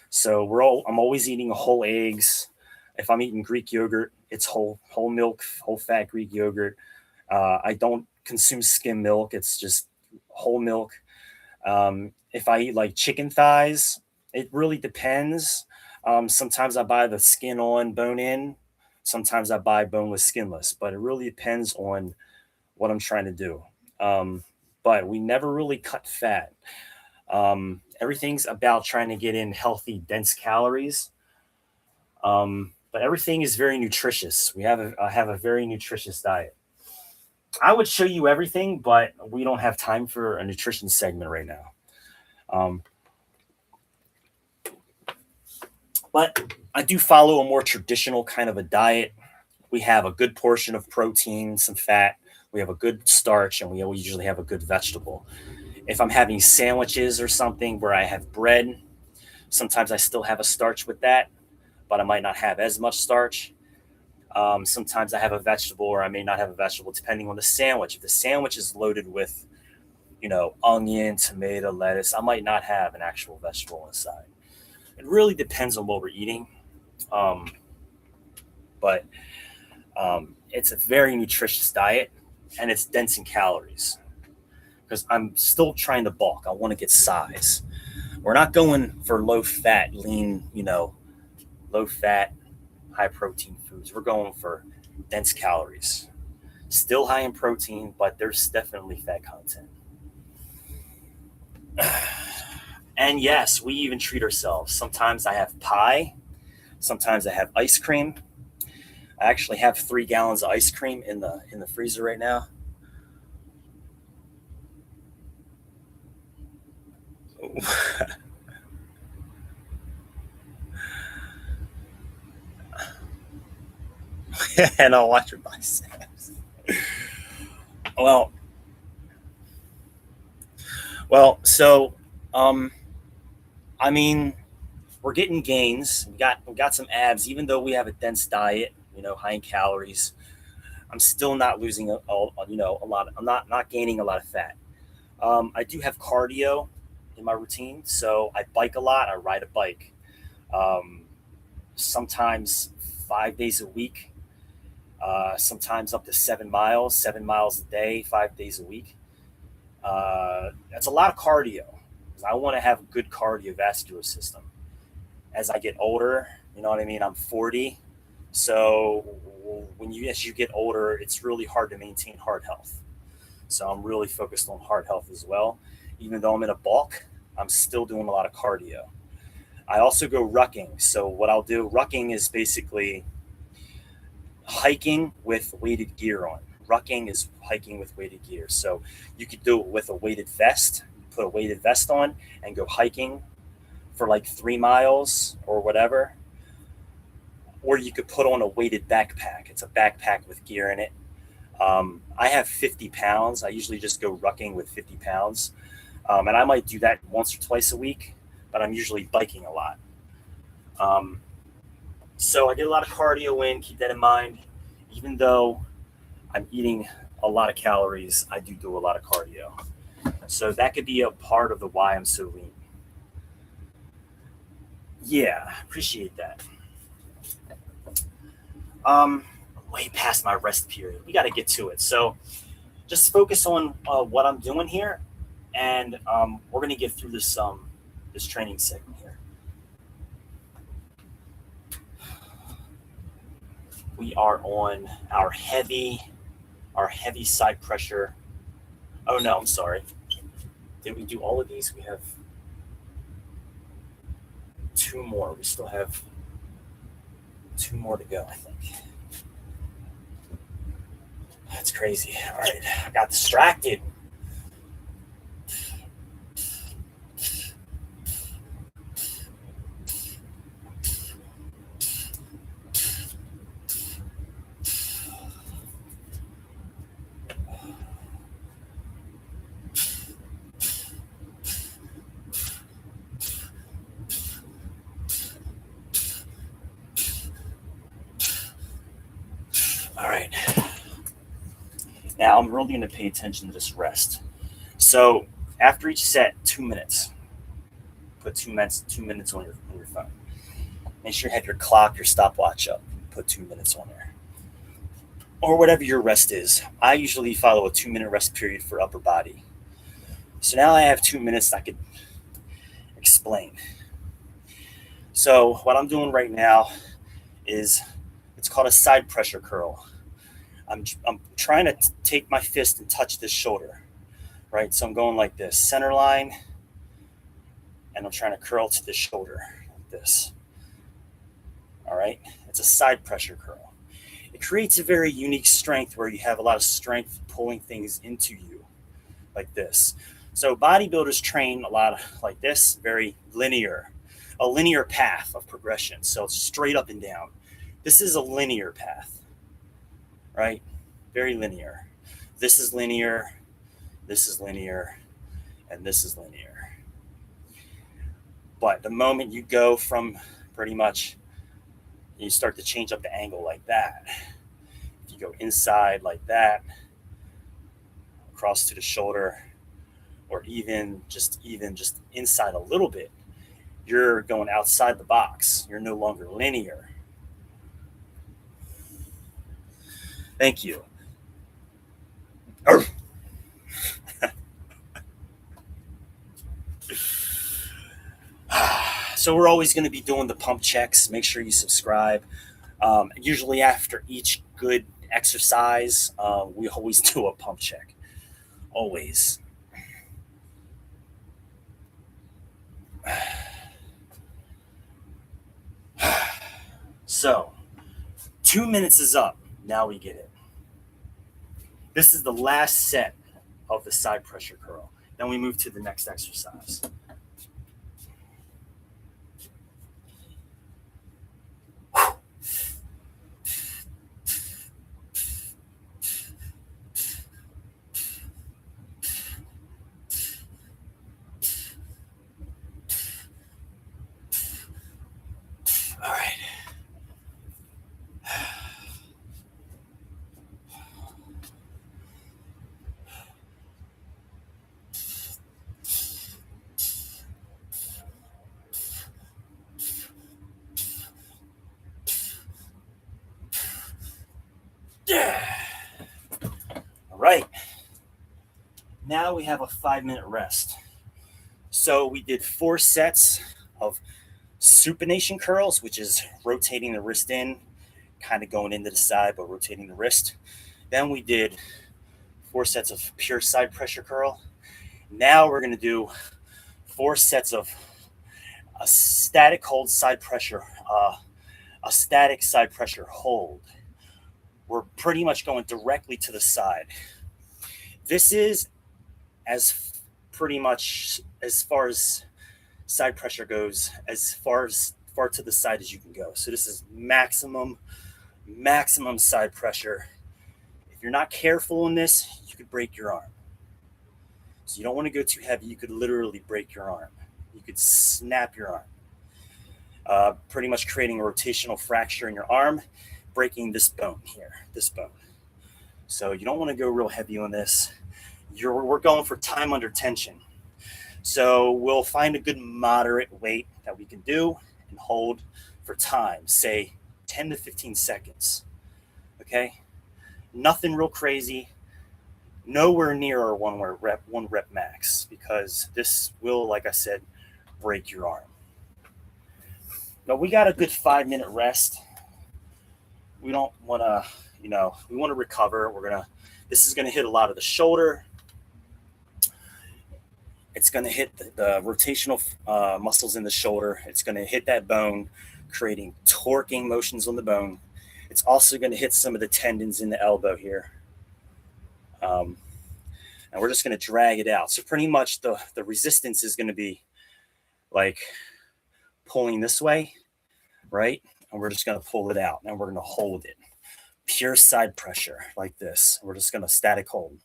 So I'm always eating whole eggs. If I'm eating Greek yogurt, it's whole milk, whole fat Greek yogurt. I don't consume skim milk. It's just whole milk. If I eat like chicken thighs, it really depends. Sometimes I buy the skin on, bone in. Sometimes I buy boneless, skinless, but it really depends on what I'm trying to do. Um, but we never really cut fat. Everything's about trying to get in healthy, dense calories. But everything is very nutritious. I have a very nutritious diet. I would show you everything, but we don't have time for a nutrition segment right now. Um, but I do follow a more traditional kind of a diet. We have a good portion of protein, some fat. We have a good starch, and we usually have a good vegetable. If I'm having sandwiches or something where I have bread, sometimes I still have a starch with that, but I might not have as much starch. Sometimes I have a vegetable or I may not have a vegetable depending on the sandwich. If the sandwich is loaded with, onion, tomato, lettuce, I might not have an actual vegetable inside. It really depends on what we're eating. Um, but it's a very nutritious diet and it's dense in calories because I'm still trying to bulk. I want to get size. We're not going for low fat, lean, low fat, high protein foods. We're going for dense calories. Still high in protein, but there's definitely fat content. And yes, we even treat ourselves. Sometimes I have pie. Sometimes I have ice cream. I actually have 3 gallons of ice cream in the freezer right now. And I'll watch your biceps. Well, so um, I mean, we're getting gains. We got some abs, even though we have a dense diet. High in calories. I'm still not losing a lot. I'm not gaining a lot of fat. I do have cardio in my routine, so I bike a lot. I ride a bike, um, sometimes 5 days a week, sometimes up to 7 miles, 7 miles a day, 5 days a week. That's a lot of cardio. I want to have a good cardiovascular system. As I get older, you know what I mean. I'm 40, so as you get older, it's really hard to maintain heart health. So I'm really focused on heart health as well. Even though I'm in a bulk, I'm still doing a lot of cardio. I also go rucking. So what I'll do, rucking is basically hiking with weighted gear on. Rucking is hiking with weighted gear. So you could do it with a weighted vest. Put a weighted vest on and go hiking for like 3 miles or whatever. Or you could put on a weighted backpack. It's a backpack with gear in it. I have 50 pounds. I usually just go rucking with 50 pounds. And I might do that once or twice a week, but I'm usually biking a lot. Um, so I get a lot of cardio in, keep that in mind. Even though I'm eating a lot of calories, I do a lot of cardio. So that could be a part of the why I'm so lean. Yeah, appreciate that. Um, way past my rest period. We got to get to it. So just focus on what I'm doing here, and we're gonna get through this training segment here. We are on our heavy side pressure. Oh no, I'm sorry. Did we do all of these? We have two more. We still have two more to go, I think. That's crazy. All right, I got distracted. All right. Now I'm really going to pay attention to this rest. So after each set, 2 minutes. Put 2 minutes on your phone. Make sure you have your clock, your stopwatch up. Put 2 minutes on there. Or whatever your rest is. I usually follow a 2 minute rest period for upper body. So now I have 2 minutes I could explain. So what I'm doing right now is it's called a side pressure curl. I'm trying to take my fist and touch this shoulder, right? So I'm going like this, center line, and I'm trying to curl to the shoulder like this. All right, it's a side pressure curl. It creates a very unique strength where you have a lot of strength pulling things into you like this. So bodybuilders train a lot like this, very linear, a linear path of progression. So it's straight up and down. This is a linear path, right? Very linear. This is linear, this is linear, and this is linear. But the moment you go from pretty much, you start to change up the angle like that. If you go inside like that, across to the shoulder, or even just inside a little bit, you're going outside the box. You're no longer linear. Thank you. So we're always going to be doing the pump checks. Make sure you subscribe. Usually after each good exercise, we always do a pump check. Always. So 2 minutes is up. Now we get it. This is the last set of the side pressure curl. Then we move to the next exercise. All right. Yeah. All right. Now we have a 5 minute rest. So we did 4 sets of supination curls, which is rotating the wrist in, kind of going into the side, but rotating the wrist. Then we did 4 sets of pure side pressure curl. Now we're going to do 4 sets of a static hold side pressure, a static side pressure hold. We're pretty much going directly to the side. This is as pretty much as far as side pressure goes, as far to the side as you can go. So this is maximum side pressure. If you're not careful in this, you could break your arm. So you don't want to go too heavy. You could literally break your arm. You could snap your arm. Pretty much creating a rotational fracture in your arm, breaking this bone here, this bone. So you don't want to go real heavy on this. We're going for time under tension. So we'll find a good moderate weight that we can do and hold for time, say 10 to 15 seconds. Okay, nothing real crazy. Nowhere near our one rep max, because this will, like I said, break your arm. Now we got a good 5 minute rest. We don't want to, we want to recover. This is gonna hit a lot of the shoulder. It's gonna hit the rotational muscles in the shoulder. It's gonna hit that bone, creating torquing motions on the bone. It's also gonna hit some of the tendons in the elbow here. And we're just going to drag it out. So pretty much the resistance is going to be like pulling this way, right? And we're just going to pull it out, and we're going to hold it. Pure side pressure like this. We're just going to static hold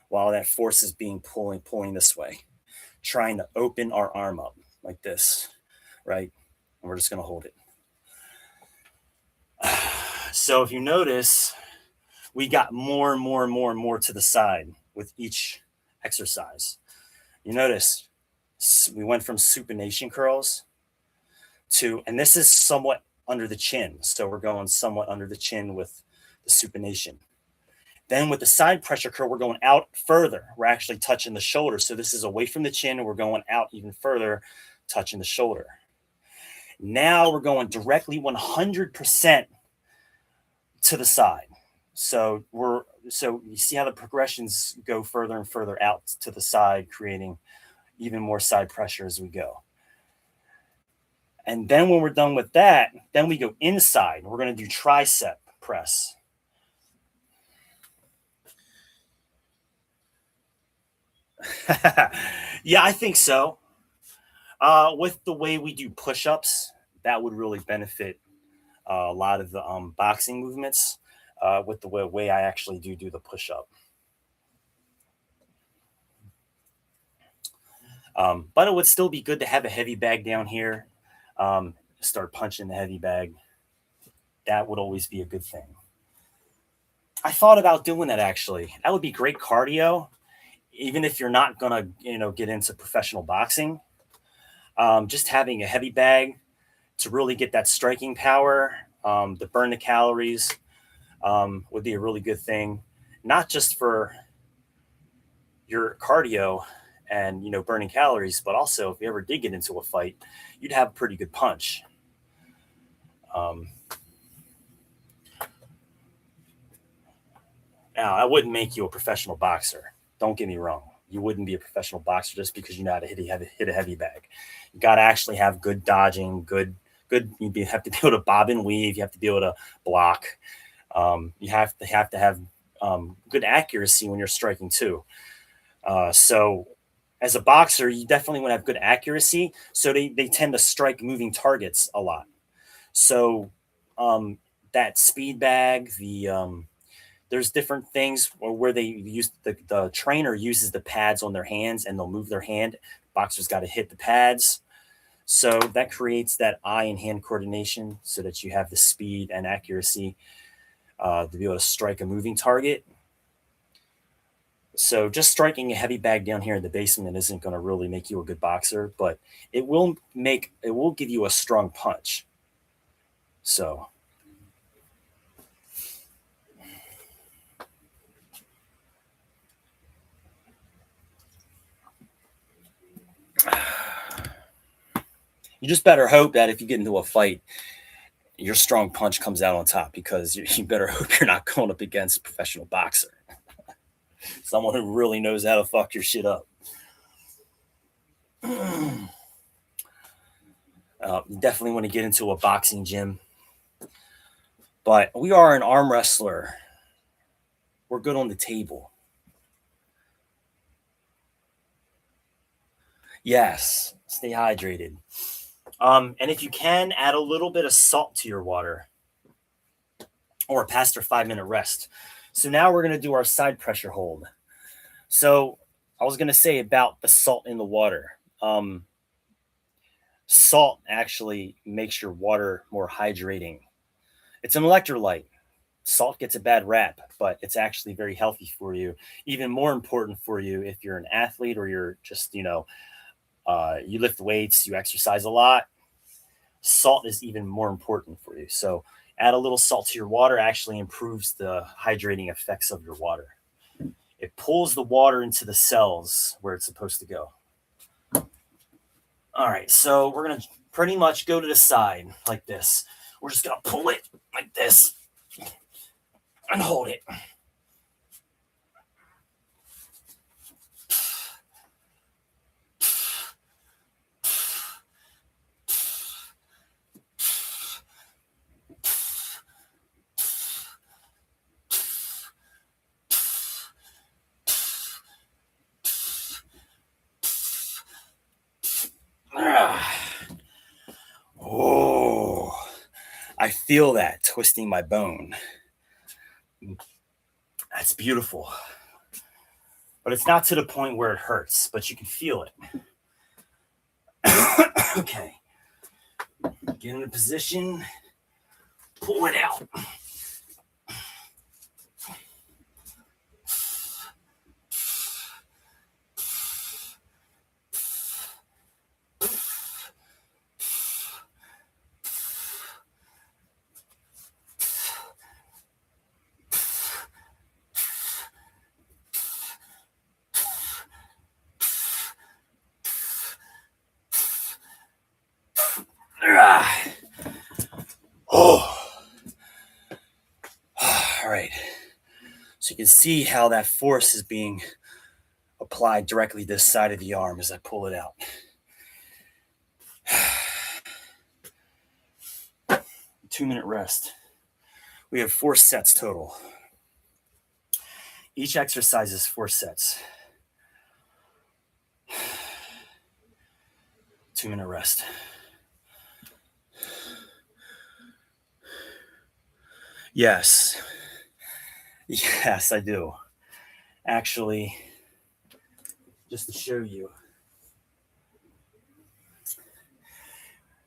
while that force is being pulling this way, trying to open our arm up like this, right? And we're just going to hold it. So if you notice, we got more and more and more and more to the side with each exercise. You notice we went from supination curls to, and this is somewhat under the chin. So we're going somewhat under the chin with the supination. Then with the side pressure curl, we're going out further. We're actually touching the shoulder. So this is away from the chin, and we're going out even further, touching the shoulder. Now we're going directly 100% to the side. So you see how the progressions go further and further out to the side, creating even more side pressure as we go. And then when we're done with that, then we go inside. We're going to do tricep press. Yeah, I think so. With the way we do push-ups, that would really benefit a lot of the boxing movements. With the way I actually do the push-up. But it would still be good to have a heavy bag down here. Start punching the heavy bag. That would always be a good thing. I thought about doing that actually. That would be great cardio, even if you're not gonna, get into professional boxing. Just having a heavy bag to really get that striking power, to burn the calories, would be a really good thing, not just for your cardio and burning calories, but also if you ever did get into a fight, you'd have a pretty good punch. Now, I wouldn't make you a professional boxer. Don't get me wrong. You wouldn't be a professional boxer just because you know how to hit a heavy bag. You got to actually have good dodging, good. You have to be able to bob and weave. You have to be able to block. You have to have good accuracy when you're striking too. So as a boxer, you definitely want to have good accuracy. So they tend to strike moving targets a lot. So that speed bag, there's different things where they use the trainer uses the pads on their hands, and they'll move their hand. Boxers got to hit the pads. So that creates that eye and hand coordination so that you have the speed and accuracy to be able to strike a moving target. So just striking a heavy bag down here in the basement isn't going to really make you a good boxer, but it will give you a strong punch. So you just better hope that if you get into a fight, your strong punch comes out on top, because you better hope you're not going up against a professional boxer. Someone who really knows how to fuck your shit up. You definitely want to get into a boxing gym. But we are an arm wrestler. We're good on the table. Yes, stay hydrated. And if you can, add a little bit of salt to your water, or past our 5 minute rest. So now we're going to do our side pressure hold. So I was going to say about the salt in the water. Salt actually makes your water more hydrating. It's an electrolyte. Salt gets a bad rap, but it's actually very healthy for you. Even more important for you if you're an athlete, or you're just, you lift weights, you exercise a lot. Salt is even more important for you. So Add a little salt to your water, actually improves the hydrating effects of your water. It pulls the water into the cells where it's supposed to go. All right, so we're going to pretty much go to the side like this. We're just going to pull it like this and hold it. Oh, I feel that twisting my bone. That's beautiful. But it's not to the point where it hurts, but you can feel it. Okay. Get in a position. Pull it out. Oh. All right. So you can see how that force is being applied directly to this side of the arm as I pull it out. 2-minute rest. We have 4 sets total. Each exercise is 4 sets. 2-minute rest. Yes. Yes, I do. Actually, just to show you,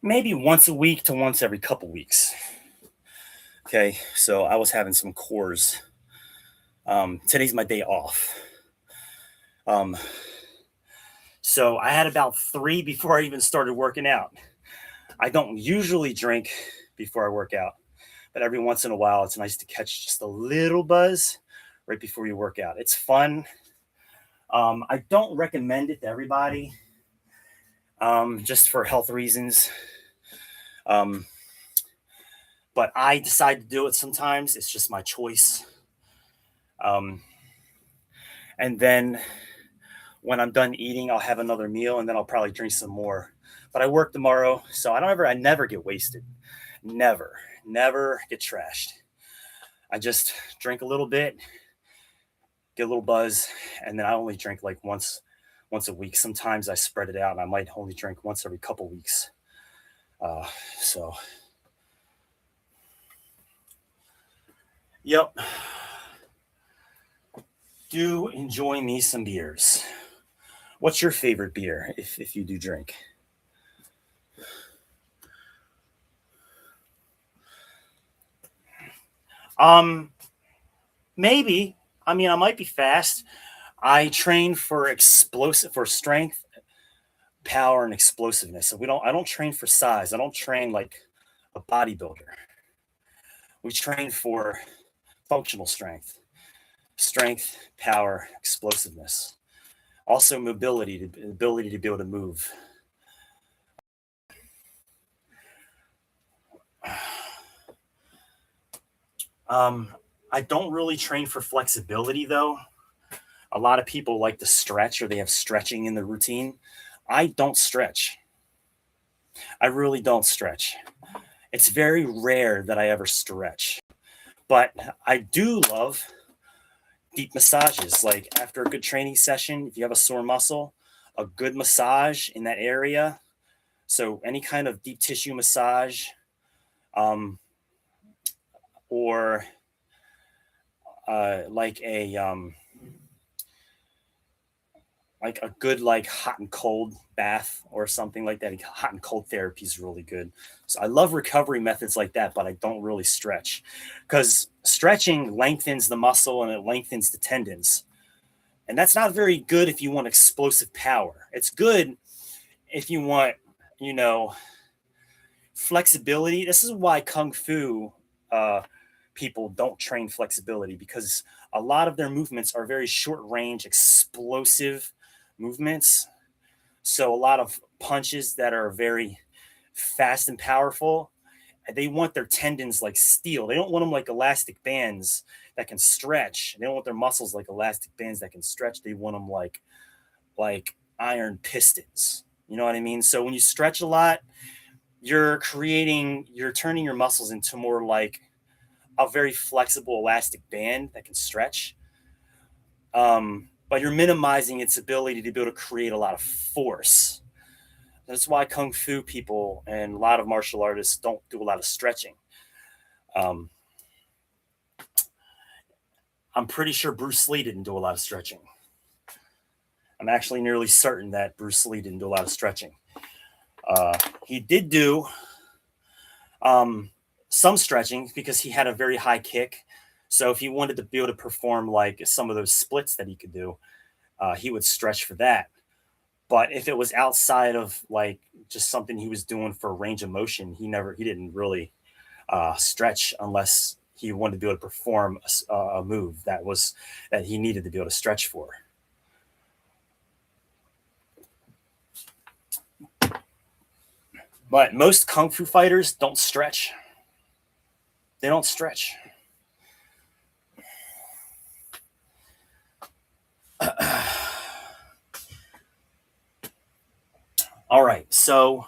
maybe once a week to once every couple weeks. Okay, so I was having some cores. Today's my day off. So I had about 3 before I even started working out. I don't usually drink before I work out, but every once in a while, it's nice to catch just a little buzz right before you work out. It's fun. I don't recommend it to everybody, just for health reasons. But I decide to do it sometimes. It's just my choice. And then when I'm done eating, I'll have another meal and then I'll probably drink some more. But I work tomorrow, so I never get wasted. Never get trashed. I just drink a little bit, get a little buzz, and then I only drink like once a week. Sometimes I spread it out and I might only drink once every couple weeks. So, yep. Do enjoy me some beers. What's your favorite beer if you do drink? Maybe. I mean, I might be fast. I train for strength, power, and explosiveness. So I don't train for size. I don't train like a bodybuilder. We train for functional strength, power, explosiveness. Also mobility, the ability to be able to move. I don't really train for flexibility though. A lot of people like to stretch or they have stretching in the routine. I don't stretch. I really don't stretch. It's very rare that I ever stretch. But I do love deep massages. Like after a good training session, if you have a sore muscle, a good massage in that area. So any kind of deep tissue massage, or like a good like hot and cold bath or something like that. Hot and cold therapy is really good. So I love recovery methods like that, but I don't really stretch because stretching lengthens the muscle and it lengthens the tendons. And that's not very good if you want explosive power. It's good if you want, flexibility. This is why Kung Fu people don't train flexibility because a lot of their movements are very short range, explosive movements. So a lot of punches that are very fast and powerful, they want their tendons like steel. They don't want them like elastic bands that can stretch. They don't want their muscles like elastic bands that can stretch. They want them like iron pistons. You know what I mean? So when you stretch a lot, you're turning your muscles into more like a very flexible elastic band that can stretch. But you're minimizing its ability to be able to create a lot of force. That's why Kung Fu people and a lot of martial artists don't do a lot of stretching. Um, I'm pretty sure Bruce Lee didn't do a lot of stretching. I'm actually nearly certain that Bruce Lee didn't do a lot of stretching. He did do some stretching because he had a very high kick. So if he wanted to be able to perform like some of those splits that he could do, he would stretch for that. But if it was outside of like just something he was doing for range of motion, he didn't really stretch unless he wanted to be able to perform a move that he needed to be able to stretch for. But most Kung Fu fighters don't stretch. They don't stretch. All right, so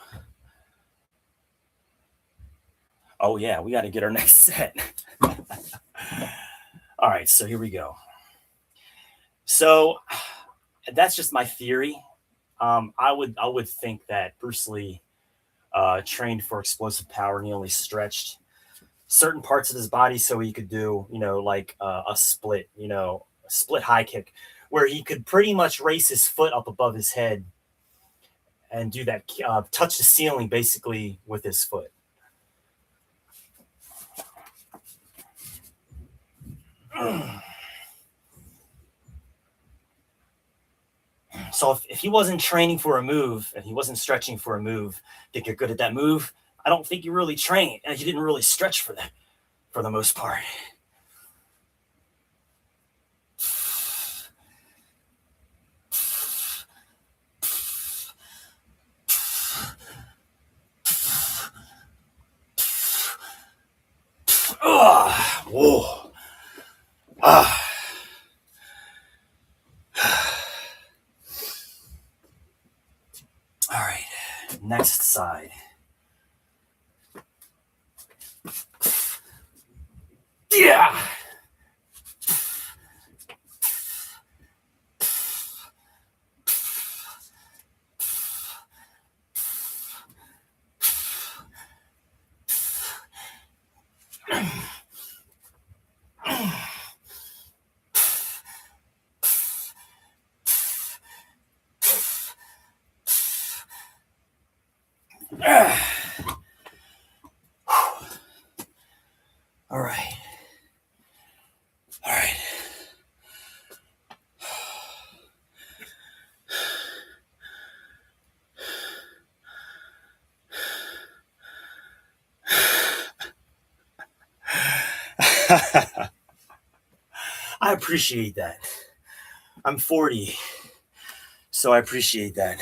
oh yeah, we got to get our next set. All right, so here we go. So that's just my theory. I would think that Bruce Lee trained for explosive power and he only stretched certain parts of his body so he could do, like a split, a split high kick where he could pretty much raise his foot up above his head and do that, touch the ceiling basically with his foot. So if he wasn't training for a move and he wasn't stretching for a move to get good at that move, I don't think he really trained. He didn't really stretch for that for the most part. Whoa. All right, next side. Yeah. All right. All right. I appreciate that. I'm 40, so I appreciate that.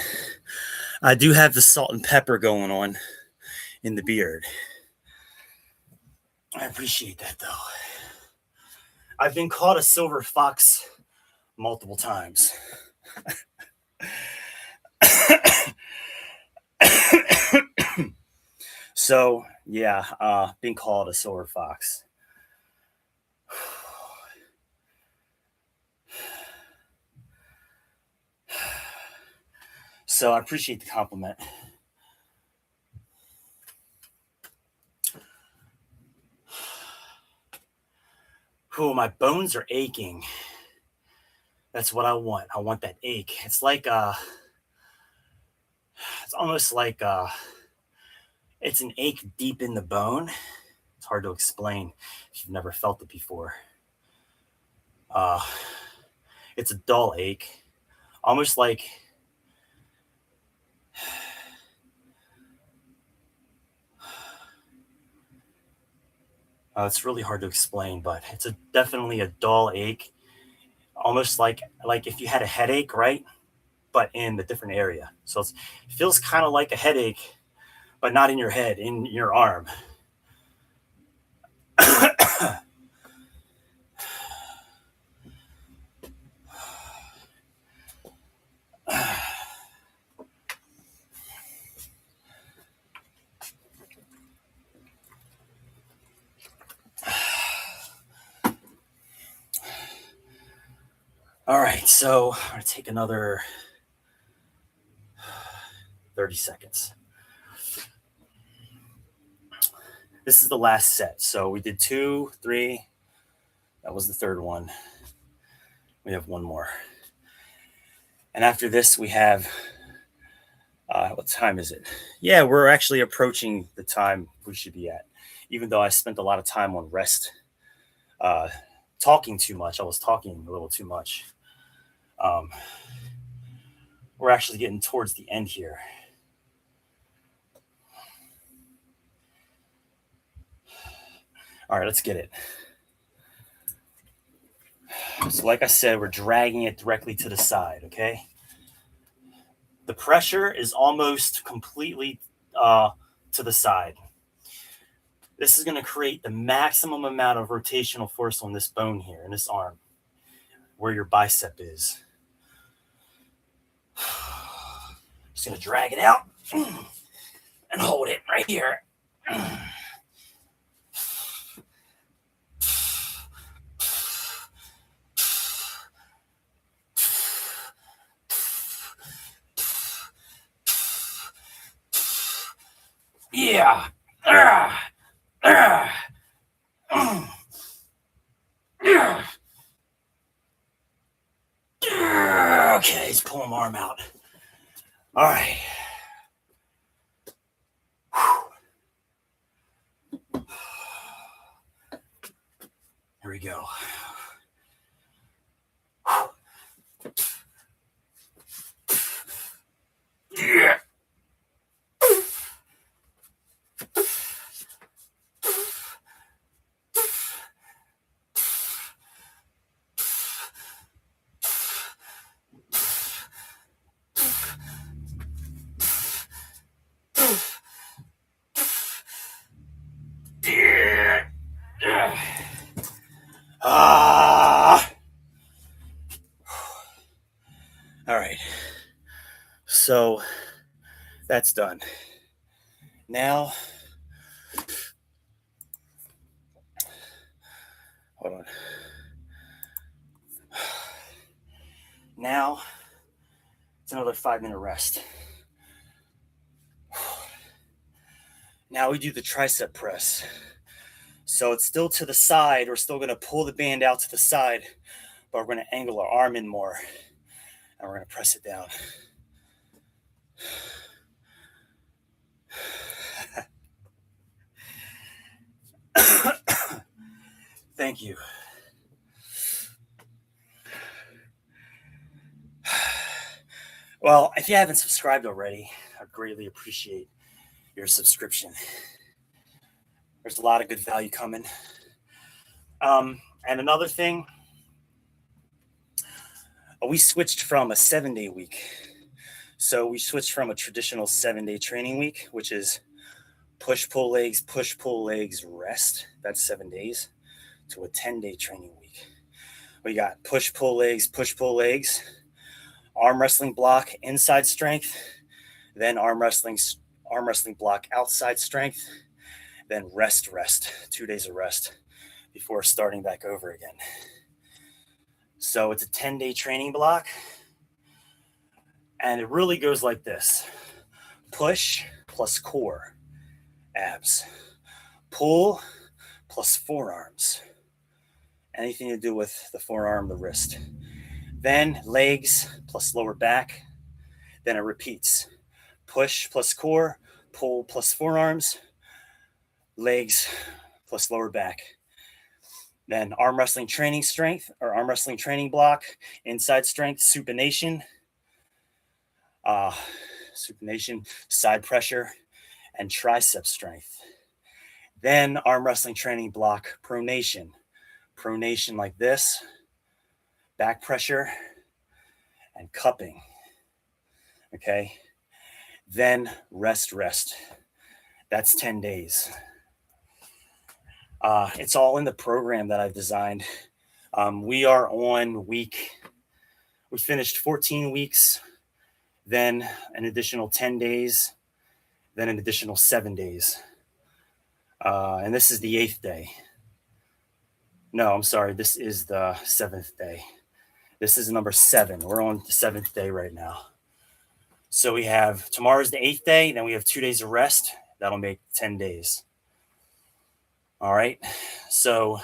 I do have the salt and pepper going on in the beard. I appreciate that, though. I've been called a silver fox multiple times. So, yeah, being called a silver fox. So I appreciate the compliment. Oh, my bones are aching. That's what I want. I want that ache. It's like it's almost like it's an ache deep in the bone. It's hard to explain if you've never felt it before. Uh, it's a dull ache, almost like It's really hard to explain, but it's definitely a dull ache, almost like if you had a headache, right? But in the different area. So it feels kind of like a headache, but not in your head, in your arm. All right, so I'm going to take another 30 seconds. This is the last set. So we did 2, 3. That was the third one. We have one more. And after this, we have, what time is it? Yeah, we're actually approaching the time we should be at, even though I spent a lot of time on rest, talking too much. I was talking a little too much. Um, we're actually getting towards the end here. All right, let's get it. So like I said, we're dragging it directly to the side, okay? The pressure is almost completely to the side. This is going to create the maximum amount of rotational force on this bone here, in this arm, where your bicep is. Just going to drag it out and hold it right here. Yeah. Okay, let's pull my arm out. All right. Here we go. Yeah. All right. So that's done. Now, hold on. Now, it's another 5-minute rest. Now we do the tricep press. So it's still to the side. We're still going to pull the band out to the side, but we're going to angle our arm in more, and we're going to press it down. Thank you. Well, if you haven't subscribed already, I greatly appreciate your subscription. There's a lot of good value coming. And another thing, we switched from a 7-day week. So we switched from a traditional 7-day training week, which is push, pull legs, rest. That's 7 days, to a 10-day training week. We got push, pull legs, arm wrestling block, inside strength, then arm wrestling block, outside strength, then rest, 2 days of rest before starting back over again. So it's a 10-day training block, and it really goes like this: push plus core, abs, pull plus forearms, anything to do with the forearm, the wrist, then legs plus lower back, then it repeats: push plus core, pull plus forearms, legs plus lower back. Then arm wrestling training strength, or arm wrestling training block, inside strength, supination, side pressure, and tricep strength. Then arm wrestling training block, pronation. Pronation like this, back pressure, and cupping. Okay. Then rest. That's 10 days. It's all in the program that I've designed. We are on we finished 14 weeks, then an additional 10 days, then an additional 7 days. And this is the 8th day. No, I'm sorry. This is the 7th day. This is number 7. We're on the 7th day right now. So we have tomorrow's the 8th day. Then we have 2 days of rest. That'll make 10 days. All right. So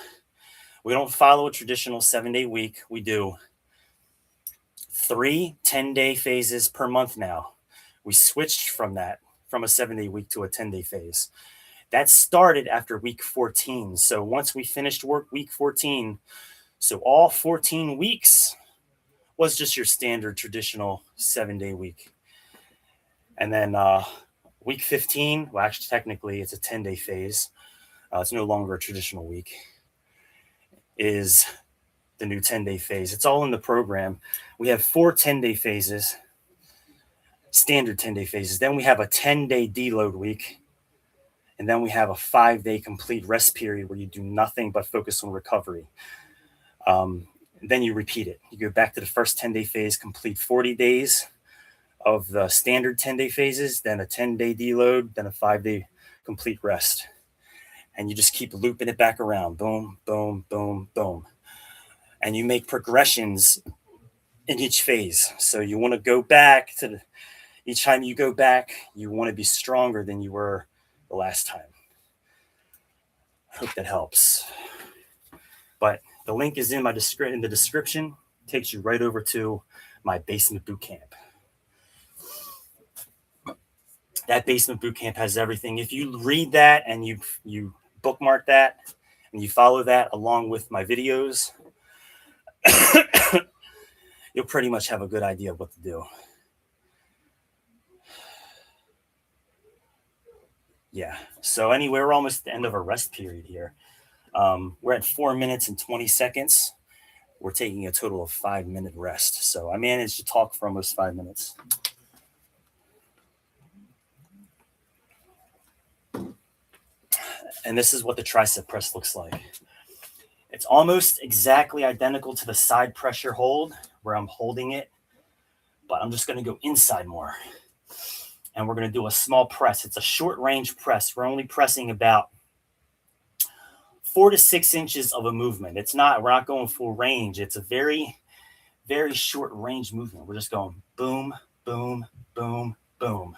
we don't follow a traditional 7-day week. We do 3 10-day phases per month now. We switched from that, from a 7-day week to a 10-day phase. That started after week 14. So once we finished work week 14, so all 14 weeks was just your standard traditional 7-day week. And then week 15, well, actually, technically, it's a 10-day phase. It's no longer a traditional week, is the new 10-day phase. It's all in the program. We have 4 10-day phases, standard 10-day phases. Then we have a 10-day deload week. And then we have a 5-day complete rest period where you do nothing but focus on recovery. Then you repeat it. You go back to the first 10-day phase, complete 40 days of the standard 10-day phases, then a 10-day deload, then a 5-day complete rest. And you just keep looping it back around. Boom, boom, boom, boom. And you make progressions in each phase. So you want to go back to each time you go back, you want to be stronger than you were the last time. I hope that helps. But the link is in the description. It takes you right over to my basement boot camp. That basement boot camp has everything. If you read that and you bookmark that and you follow that along with my videos, you'll pretty much have a good idea of what to do. Yeah. So anyway, we're almost at the end of our rest period here. We're at 4 minutes and 20 seconds. We're taking a total of 5-minute rest. So I managed to talk for almost 5 minutes. And this is what the tricep press looks like. It's almost exactly identical to the side pressure hold where I'm holding it, but I'm just going to go inside more. And we're going to do a small press. It's a short range press. We're only pressing about 4 to 6 inches of a movement. We're not going full range. It's a very, very short range movement. We're just going boom, boom, boom, boom.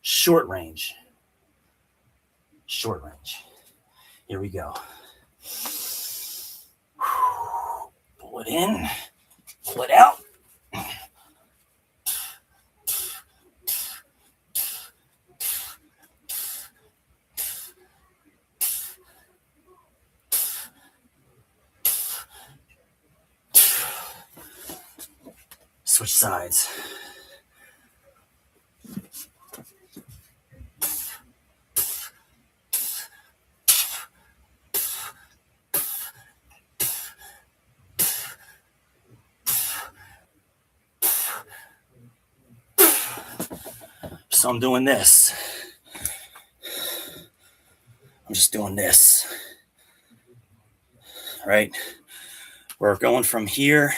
Short range. Short range. Here we go. Pull it in, pull it out. Switch sides. So I'm doing this. I'm just doing this. Right? We're going from here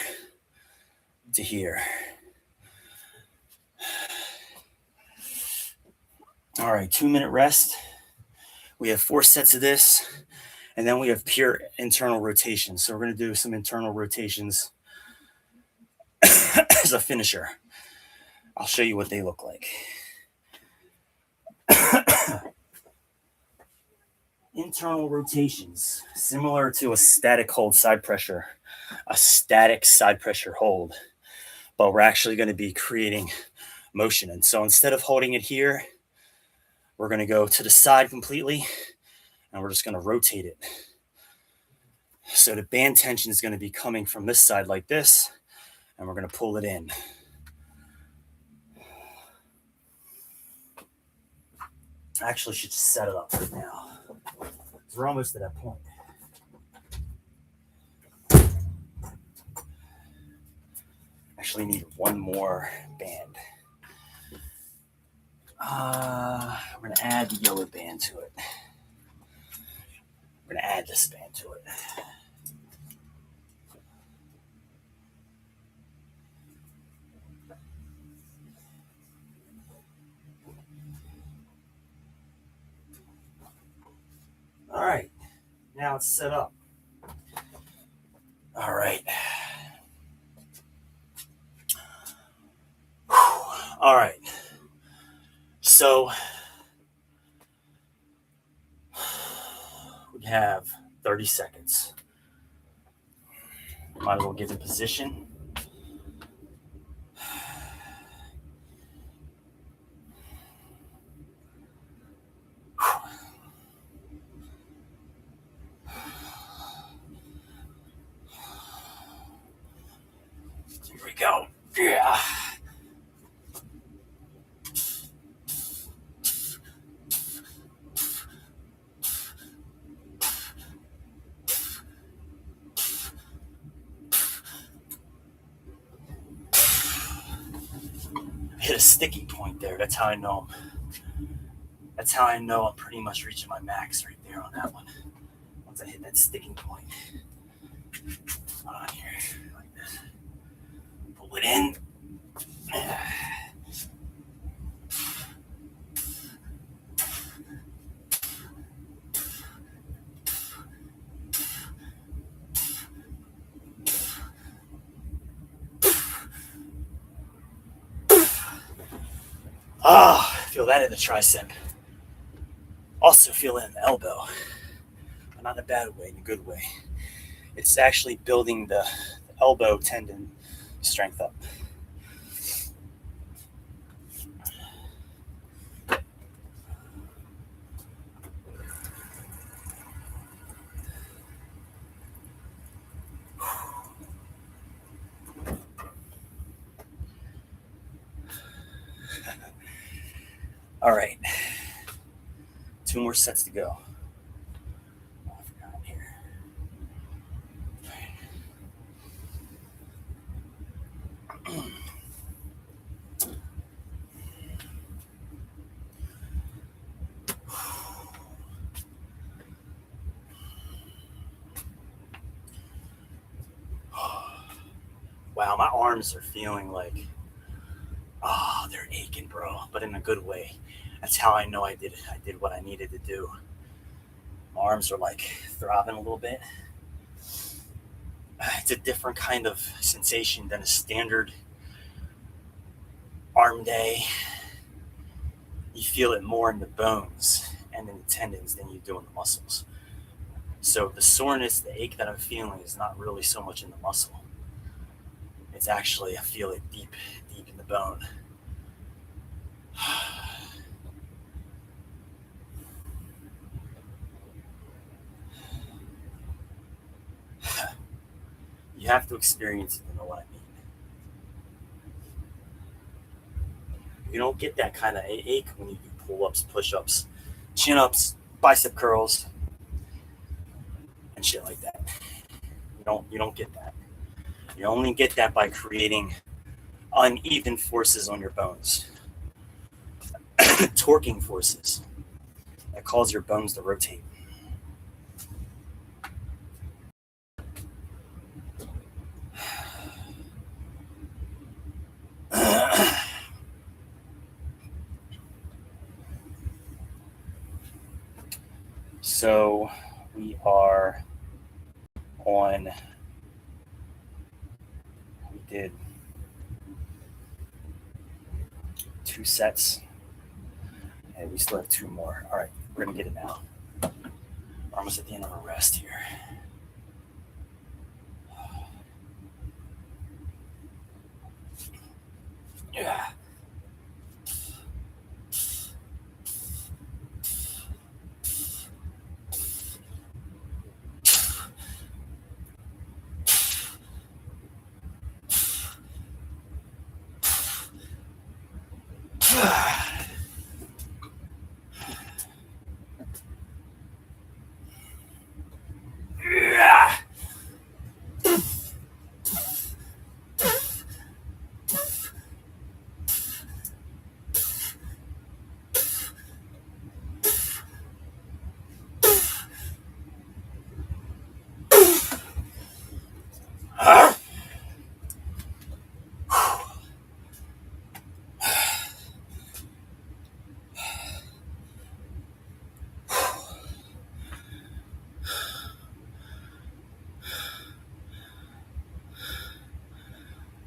to here. All right, 2-minute rest. We have 4 sets of this, and then we have pure internal rotations. So we're going to do some internal rotations as a finisher. I'll show you what they look like. Internal rotations, similar to a static hold side pressure, a static side pressure hold, but we're actually going to be creating motion. And so instead of holding it here, we're going to go to the side completely, and we're just going to rotate it. So the band tension is going to be coming from this side like this, and we're going to pull it in. I actually should set it up right now. We're almost to that point. Actually need one more band. We're gonna add the yellow band to it. We're gonna add this band to it. All right, now it's set up. All right. All right. So we have 30 seconds. Might as well get in position. Here we go. Yeah. Hit a sticky point there. That's how I know. That's how I know I'm pretty much reaching my max right there on that one. Once I hit that sticking point. On here, like this. Pull it in. Feel that in the tricep. Also feel it in the elbow. But not in a bad way, in a good way. It's actually building the elbow tendon strength up. All right. 2 more sets to go. Oh, I forgot here. Wow, my arms are feeling like, they're aching, bro, but in a good way. That's how I know I did it. I did what I needed to do. My arms are like throbbing a little bit. It's a different kind of sensation than a standard arm day. You feel it more in the bones and in the tendons than you do in the muscles. So the soreness, the ache that I'm feeling is not really so much in the muscle. It's actually, I feel it deep in the bone. You have to experience it to know what I mean. You don't get that kind of ache when you do pull-ups, push-ups, chin-ups, bicep curls, and shit like that. You don't get that. You only get that by creating uneven forces on your bones. Torquing forces that cause your bones to rotate. So we are on, we did 2 sets and we still have 2 more. All right, we're gonna get it now. We're almost at the end of our rest here. Yeah.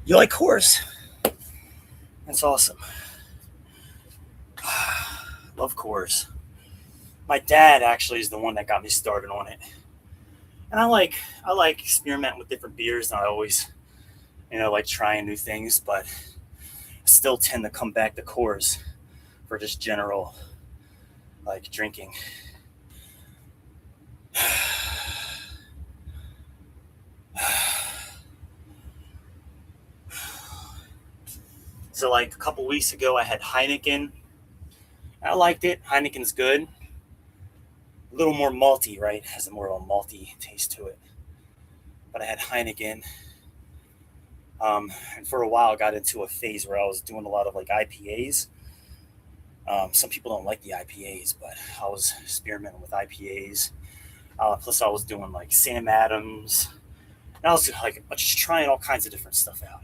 You like Coors? That's awesome. Love Coors. My dad actually is the one that got me started on it. And I like experimenting with different beers, and I always, like trying new things, but I still tend to come back to Coors for just general like drinking. So like a couple weeks ago, I had Heineken. I liked it. Heineken's good. A little more malty, right? Has a more of a malty taste to it. But I had Heineken. And for a while, I got into a phase where I was doing a lot of like IPAs. Some people don't like the IPAs, but I was experimenting with IPAs. Plus, I was doing like Sam Adams. And I was like just trying all kinds of different stuff out.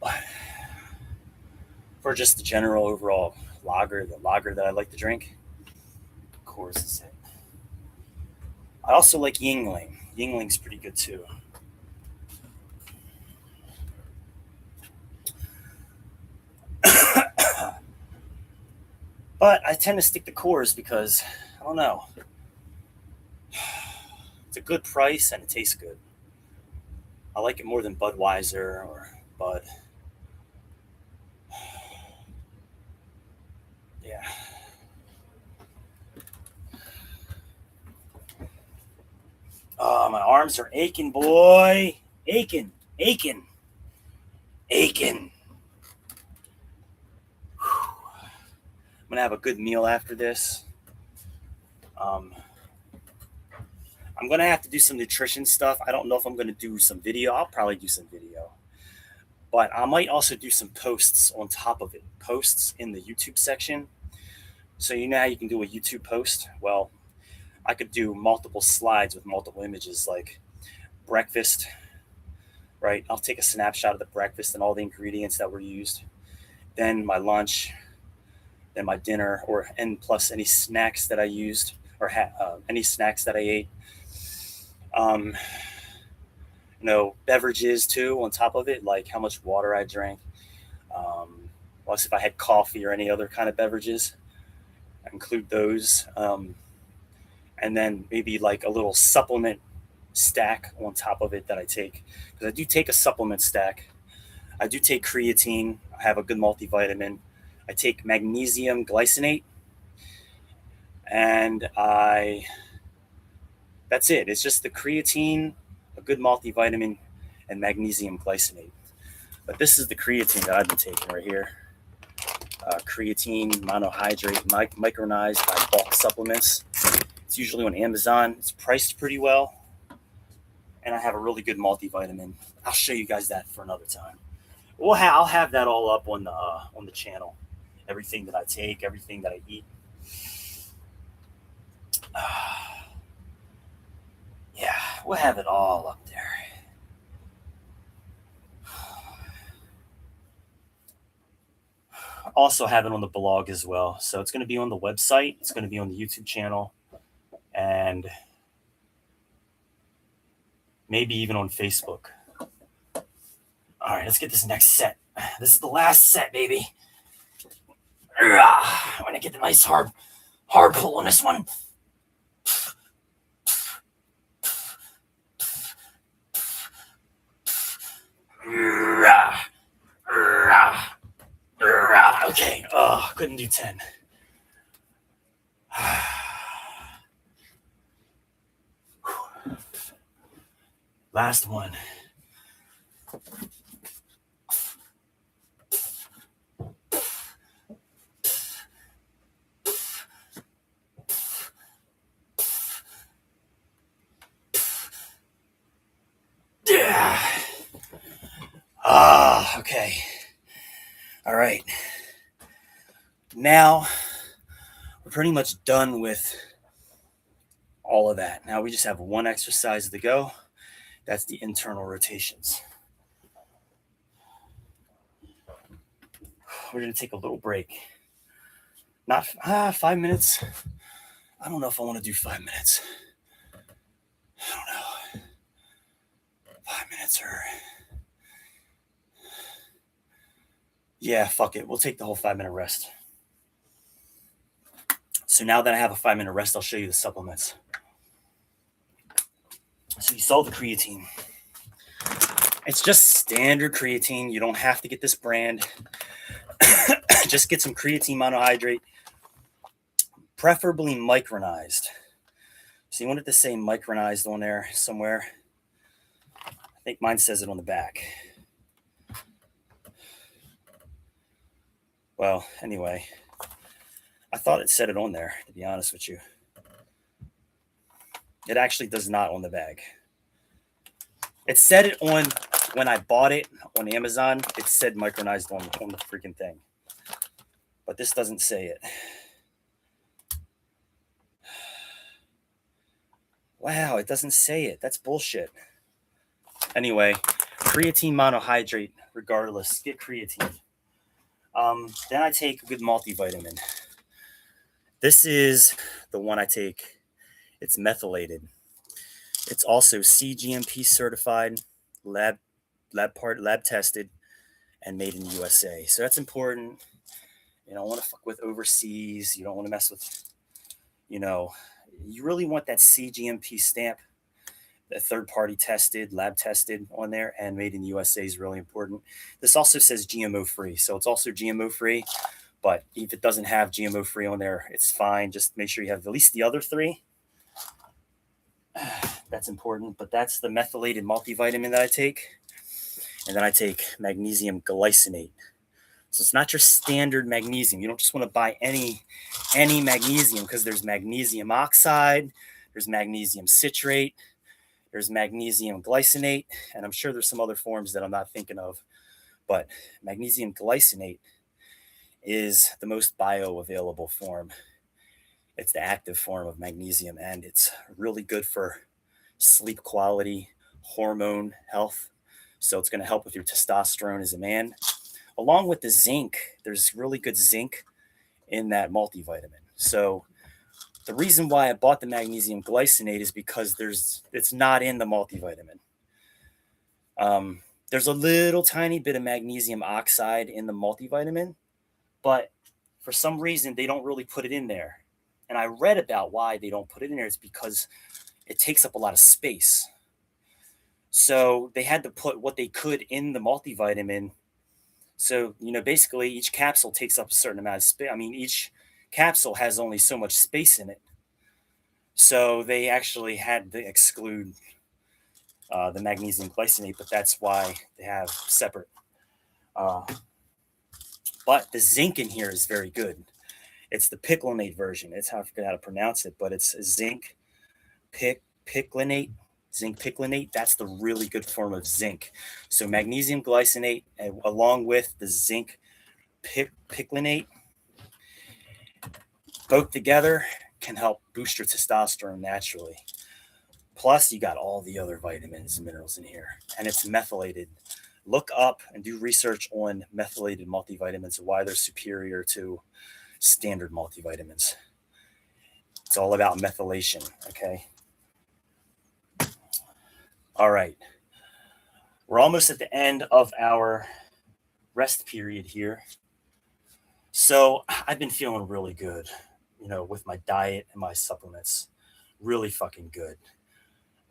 But for just the general overall the lager that I like to drink, of course, is it. I also like Yingling. Yingling's pretty good too. But I tend to stick to Coors because I don't know. It's a good price and it tastes good. I like it more than Budweiser or Bud. Yeah. Oh, my arms are aching, boy. Aching, aching, aching. I'm gonna have a good meal after this. Um, I'm gonna have to do some nutrition stuff. I don't know if I'm gonna do some video. I'll probably do some video, but I might also do some posts on top of it. Posts in the YouTube section. So you know how you can do a YouTube post? Well, I could do multiple slides with multiple images, like breakfast. Right? I'll take a snapshot of the breakfast and all the ingredients that were used. Then my lunch, then my dinner, or and plus any snacks that I used or any snacks that I ate. Um, beverages too on top of it, like how much water I drank. Plus, if I had coffee or any other kind of beverages, I include those. And then maybe like a little supplement stack on top of it that I take, because I do take a supplement stack. I do take creatine. I have a good multivitamin. I take magnesium glycinate, and I that's it. It's just the creatine, a good multivitamin, and magnesium glycinate. But this is the creatine that I've been taking right here. Creatine monohydrate, micronized by Bulk Supplements. It's usually on Amazon. It's priced pretty well, and I have a really good multivitamin. I'll show you guys that for another time. I'll have that all up on the channel. Everything that I take, everything that I eat. Yeah, we'll have it all up there. Also have it on the blog as well. So it's going to be on the website. It's going to be on the YouTube channel, and maybe even on Facebook. All right, let's get this next set. This is the last set, baby. I'm going to get the nice hard pull on this one. Okay. Oh, couldn't do 10. Last one. Yeah. Okay. All right. Now we're pretty much done with all of that. Now we just have one exercise to go. That's the internal rotations. We're going to take a little break. Not 5 minutes. I don't know if I want to do 5 minutes. I don't know. 5 minutes or Yeah, fuck it. We'll take the whole 5-minute rest. So now that I have a 5-minute rest, I'll show you the supplements. So you saw the creatine. It's just standard creatine. You don't have to get this brand. Just get some creatine monohydrate, preferably micronized. So you want it to say micronized on there somewhere. I think mine says it on the back. Well, anyway, I thought it said it on there, to be honest with you. It actually does not on the bag. It said it on, when I bought it on Amazon, it said micronized on the freaking thing. But this doesn't say it. Wow, it doesn't say it. That's bullshit. Anyway, creatine monohydrate, regardless, get creatine. Then I take a good multivitamin. This is the one I take. It's methylated. It's also CGMP certified, lab tested, and made in the USA. So that's important. You don't want to fuck with overseas. You don't want to mess with, you really want that CGMP stamp, that third-party tested, lab tested on there, and made in the USA is really important. This also says GMO-free, so it's also GMO-free, but if it doesn't have GMO-free on there, it's fine. Just make sure you have at least the other three. That's important, but that's the methylated multivitamin that I take. And then I take magnesium glycinate. So it's not your standard magnesium. You don't just want to buy any magnesium, because there's magnesium oxide, there's magnesium citrate, there's magnesium glycinate, and I'm sure there's some other forms that I'm not thinking of. But magnesium glycinate is the most bioavailable form. It's the active form of magnesium, and it's really good for sleep quality, hormone health. So it's going to help with your testosterone as a man. Along with the zinc, there's really good zinc in that multivitamin. So the reason why I bought the magnesium glycinate is because it's not in the multivitamin. There's a little tiny bit of magnesium oxide in the multivitamin, but for some reason they don't really put it in there. And I read about why they don't put it in there. It's because it takes up a lot of space. So they had to put what they could in the multivitamin. So, basically each capsule takes up a certain amount of space. I mean, each capsule has only so much space in it. So they actually had to exclude the magnesium glycinate, but that's why they have separate. But the zinc in here is very good. It's the picolinate version. It's how I forget how to pronounce it, but it's zinc picolinate. Zinc picolinate, that's the really good form of zinc. So magnesium glycinate, along with the zinc picolinate, both together can help boost your testosterone naturally. Plus, you got all the other vitamins and minerals in here, and it's methylated. Look up and do research on methylated multivitamins and why they're superior to standard multivitamins. It's all about methylation, okay? All right. We're almost at the end of our rest period here. So I've been feeling really good, with my diet and my supplements. Really fucking good.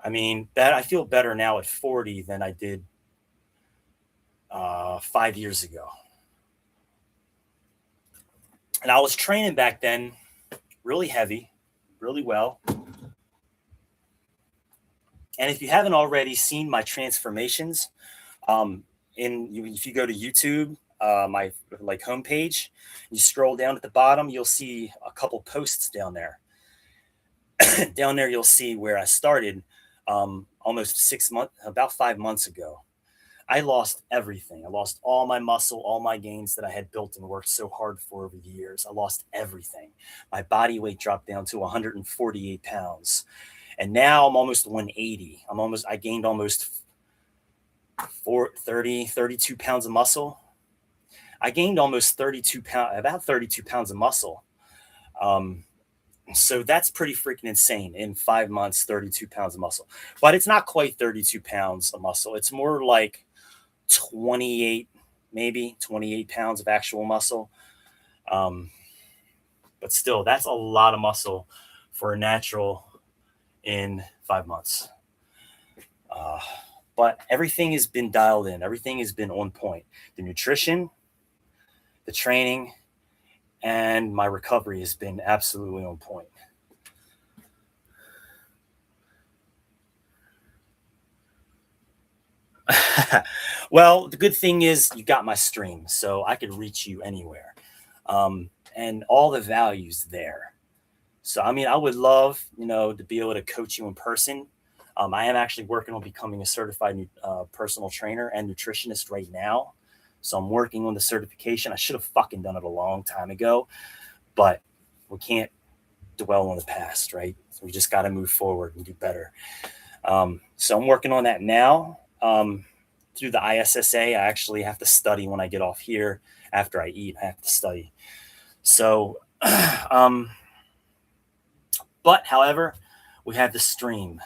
I mean, I feel better now at 40 than I did 5 years ago. And I was training back then really heavy, really well. And if you haven't already seen my transformations, if you go to YouTube, my homepage, you scroll down at the bottom, you'll see a couple posts down there. Down there, you'll see where I started about 5 months ago. I lost everything. I lost all my muscle, all my gains that I had built and worked so hard for over the years. I lost everything. My body weight dropped down to 148 pounds. And now I'm almost 180. I gained almost 32 pounds of muscle. I gained almost about 32 pounds of muscle. So that's pretty freaking insane. In 5 months, 32 pounds of muscle. But it's not quite 32 pounds of muscle. It's more like 28, maybe 28 pounds of actual muscle. But still, that's a lot of muscle for a natural in 5 months. But everything has been dialed in. Everything has been on point. The nutrition, the training, and my recovery has been absolutely on point. Well, the good thing is you got my stream, so I could reach you anywhere. And all the values there. So, I mean, I would love, to be able to coach you in person. I am actually working on becoming a certified personal trainer and nutritionist right now. So I'm working on the certification. I should have fucking done it a long time ago, but we can't dwell on the past, right? So we just got to move forward and do better. So I'm working on that now. Through the ISSA, I actually have to study when I get off here. After I eat, I have to study. So, but however, we have the stream.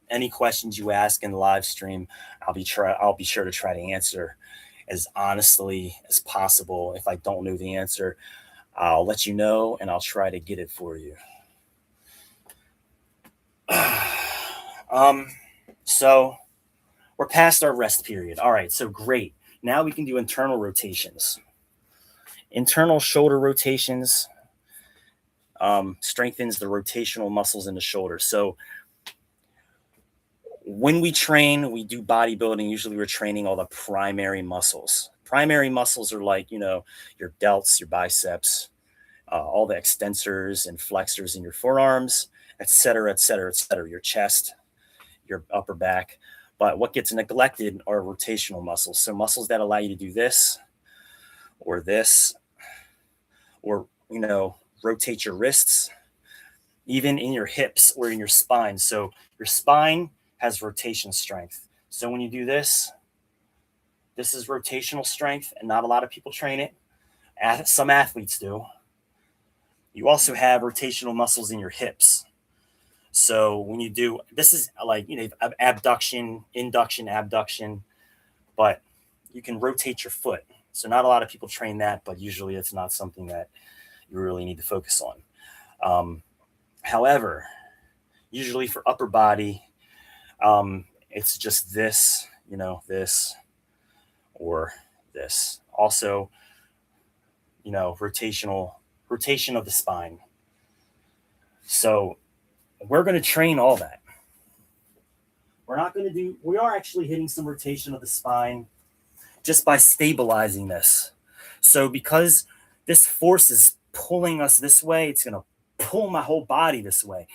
Any questions you ask in the live stream, I'll be sure to try to answer as honestly as possible. If I don't know the answer, I'll let you know and I'll try to get it for you. So we're past our rest period. All right, so great. Now we can do internal rotations. Internal shoulder rotations strengthens the rotational muscles in the shoulder. So when we train, we do bodybuilding. Usually we're training all the primary muscles. Primary muscles are like, your delts, your biceps, all the extensors and flexors in your forearms, et cetera, et cetera, et cetera, your chest, your upper back. But what gets neglected are rotational muscles. So muscles that allow you to do this, or rotate your wrists, even in your hips or in your spine. So your spine has rotation strength. So when you do this is rotational strength, and not a lot of people train it. Some athletes do. You also have rotational muscles in your hips. So when you do, this is like, abduction, induction, abduction, but you can rotate your foot. So not a lot of people train that, but usually it's not something that you really need to focus on. However, usually for upper body, it's just this, this or this. Also, rotation of the spine. So we're going to train all that. We are actually hitting some rotation of the spine just by stabilizing this. So because this force is pulling us this way, it's going to pull my whole body this way.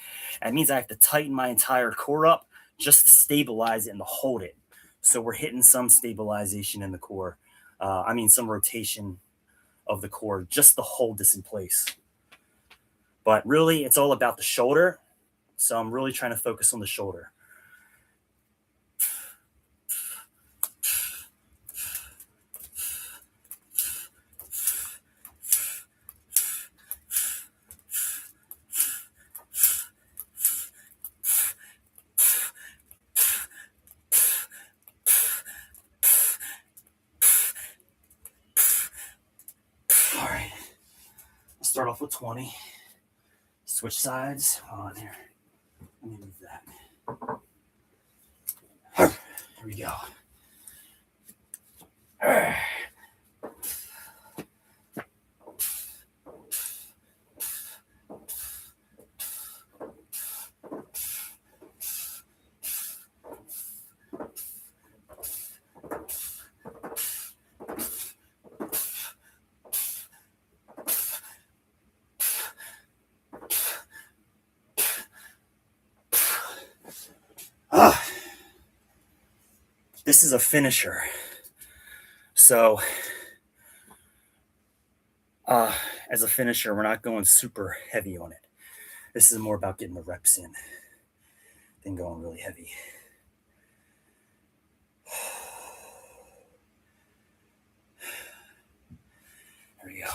That means I have to tighten my entire core up just to stabilize it and to hold it. So we're hitting some stabilization in the core. Some rotation of the core just to hold this in place. But really, it's all about the shoulder. So I'm really trying to focus on the shoulder. All right. Let's start off with 20. Switch sides. Hold on here. Let me move that. Here we go. This is a finisher. So, as a finisher, we're not going super heavy on it. This is more about getting the reps in than going really heavy. There we go.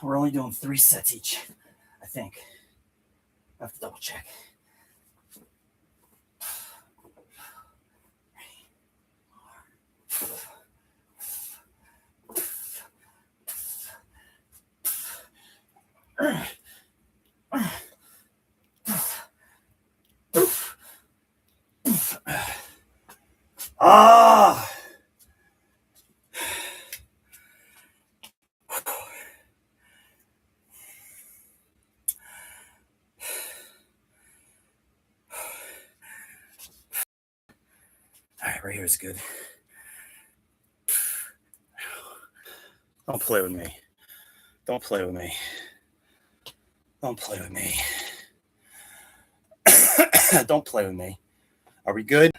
We're only doing 3 sets each, I think. I have to double check. Ah! All right, right here is good. Don't play with me. Don't play with me. Don't play with me. Don't play with me. Are we good?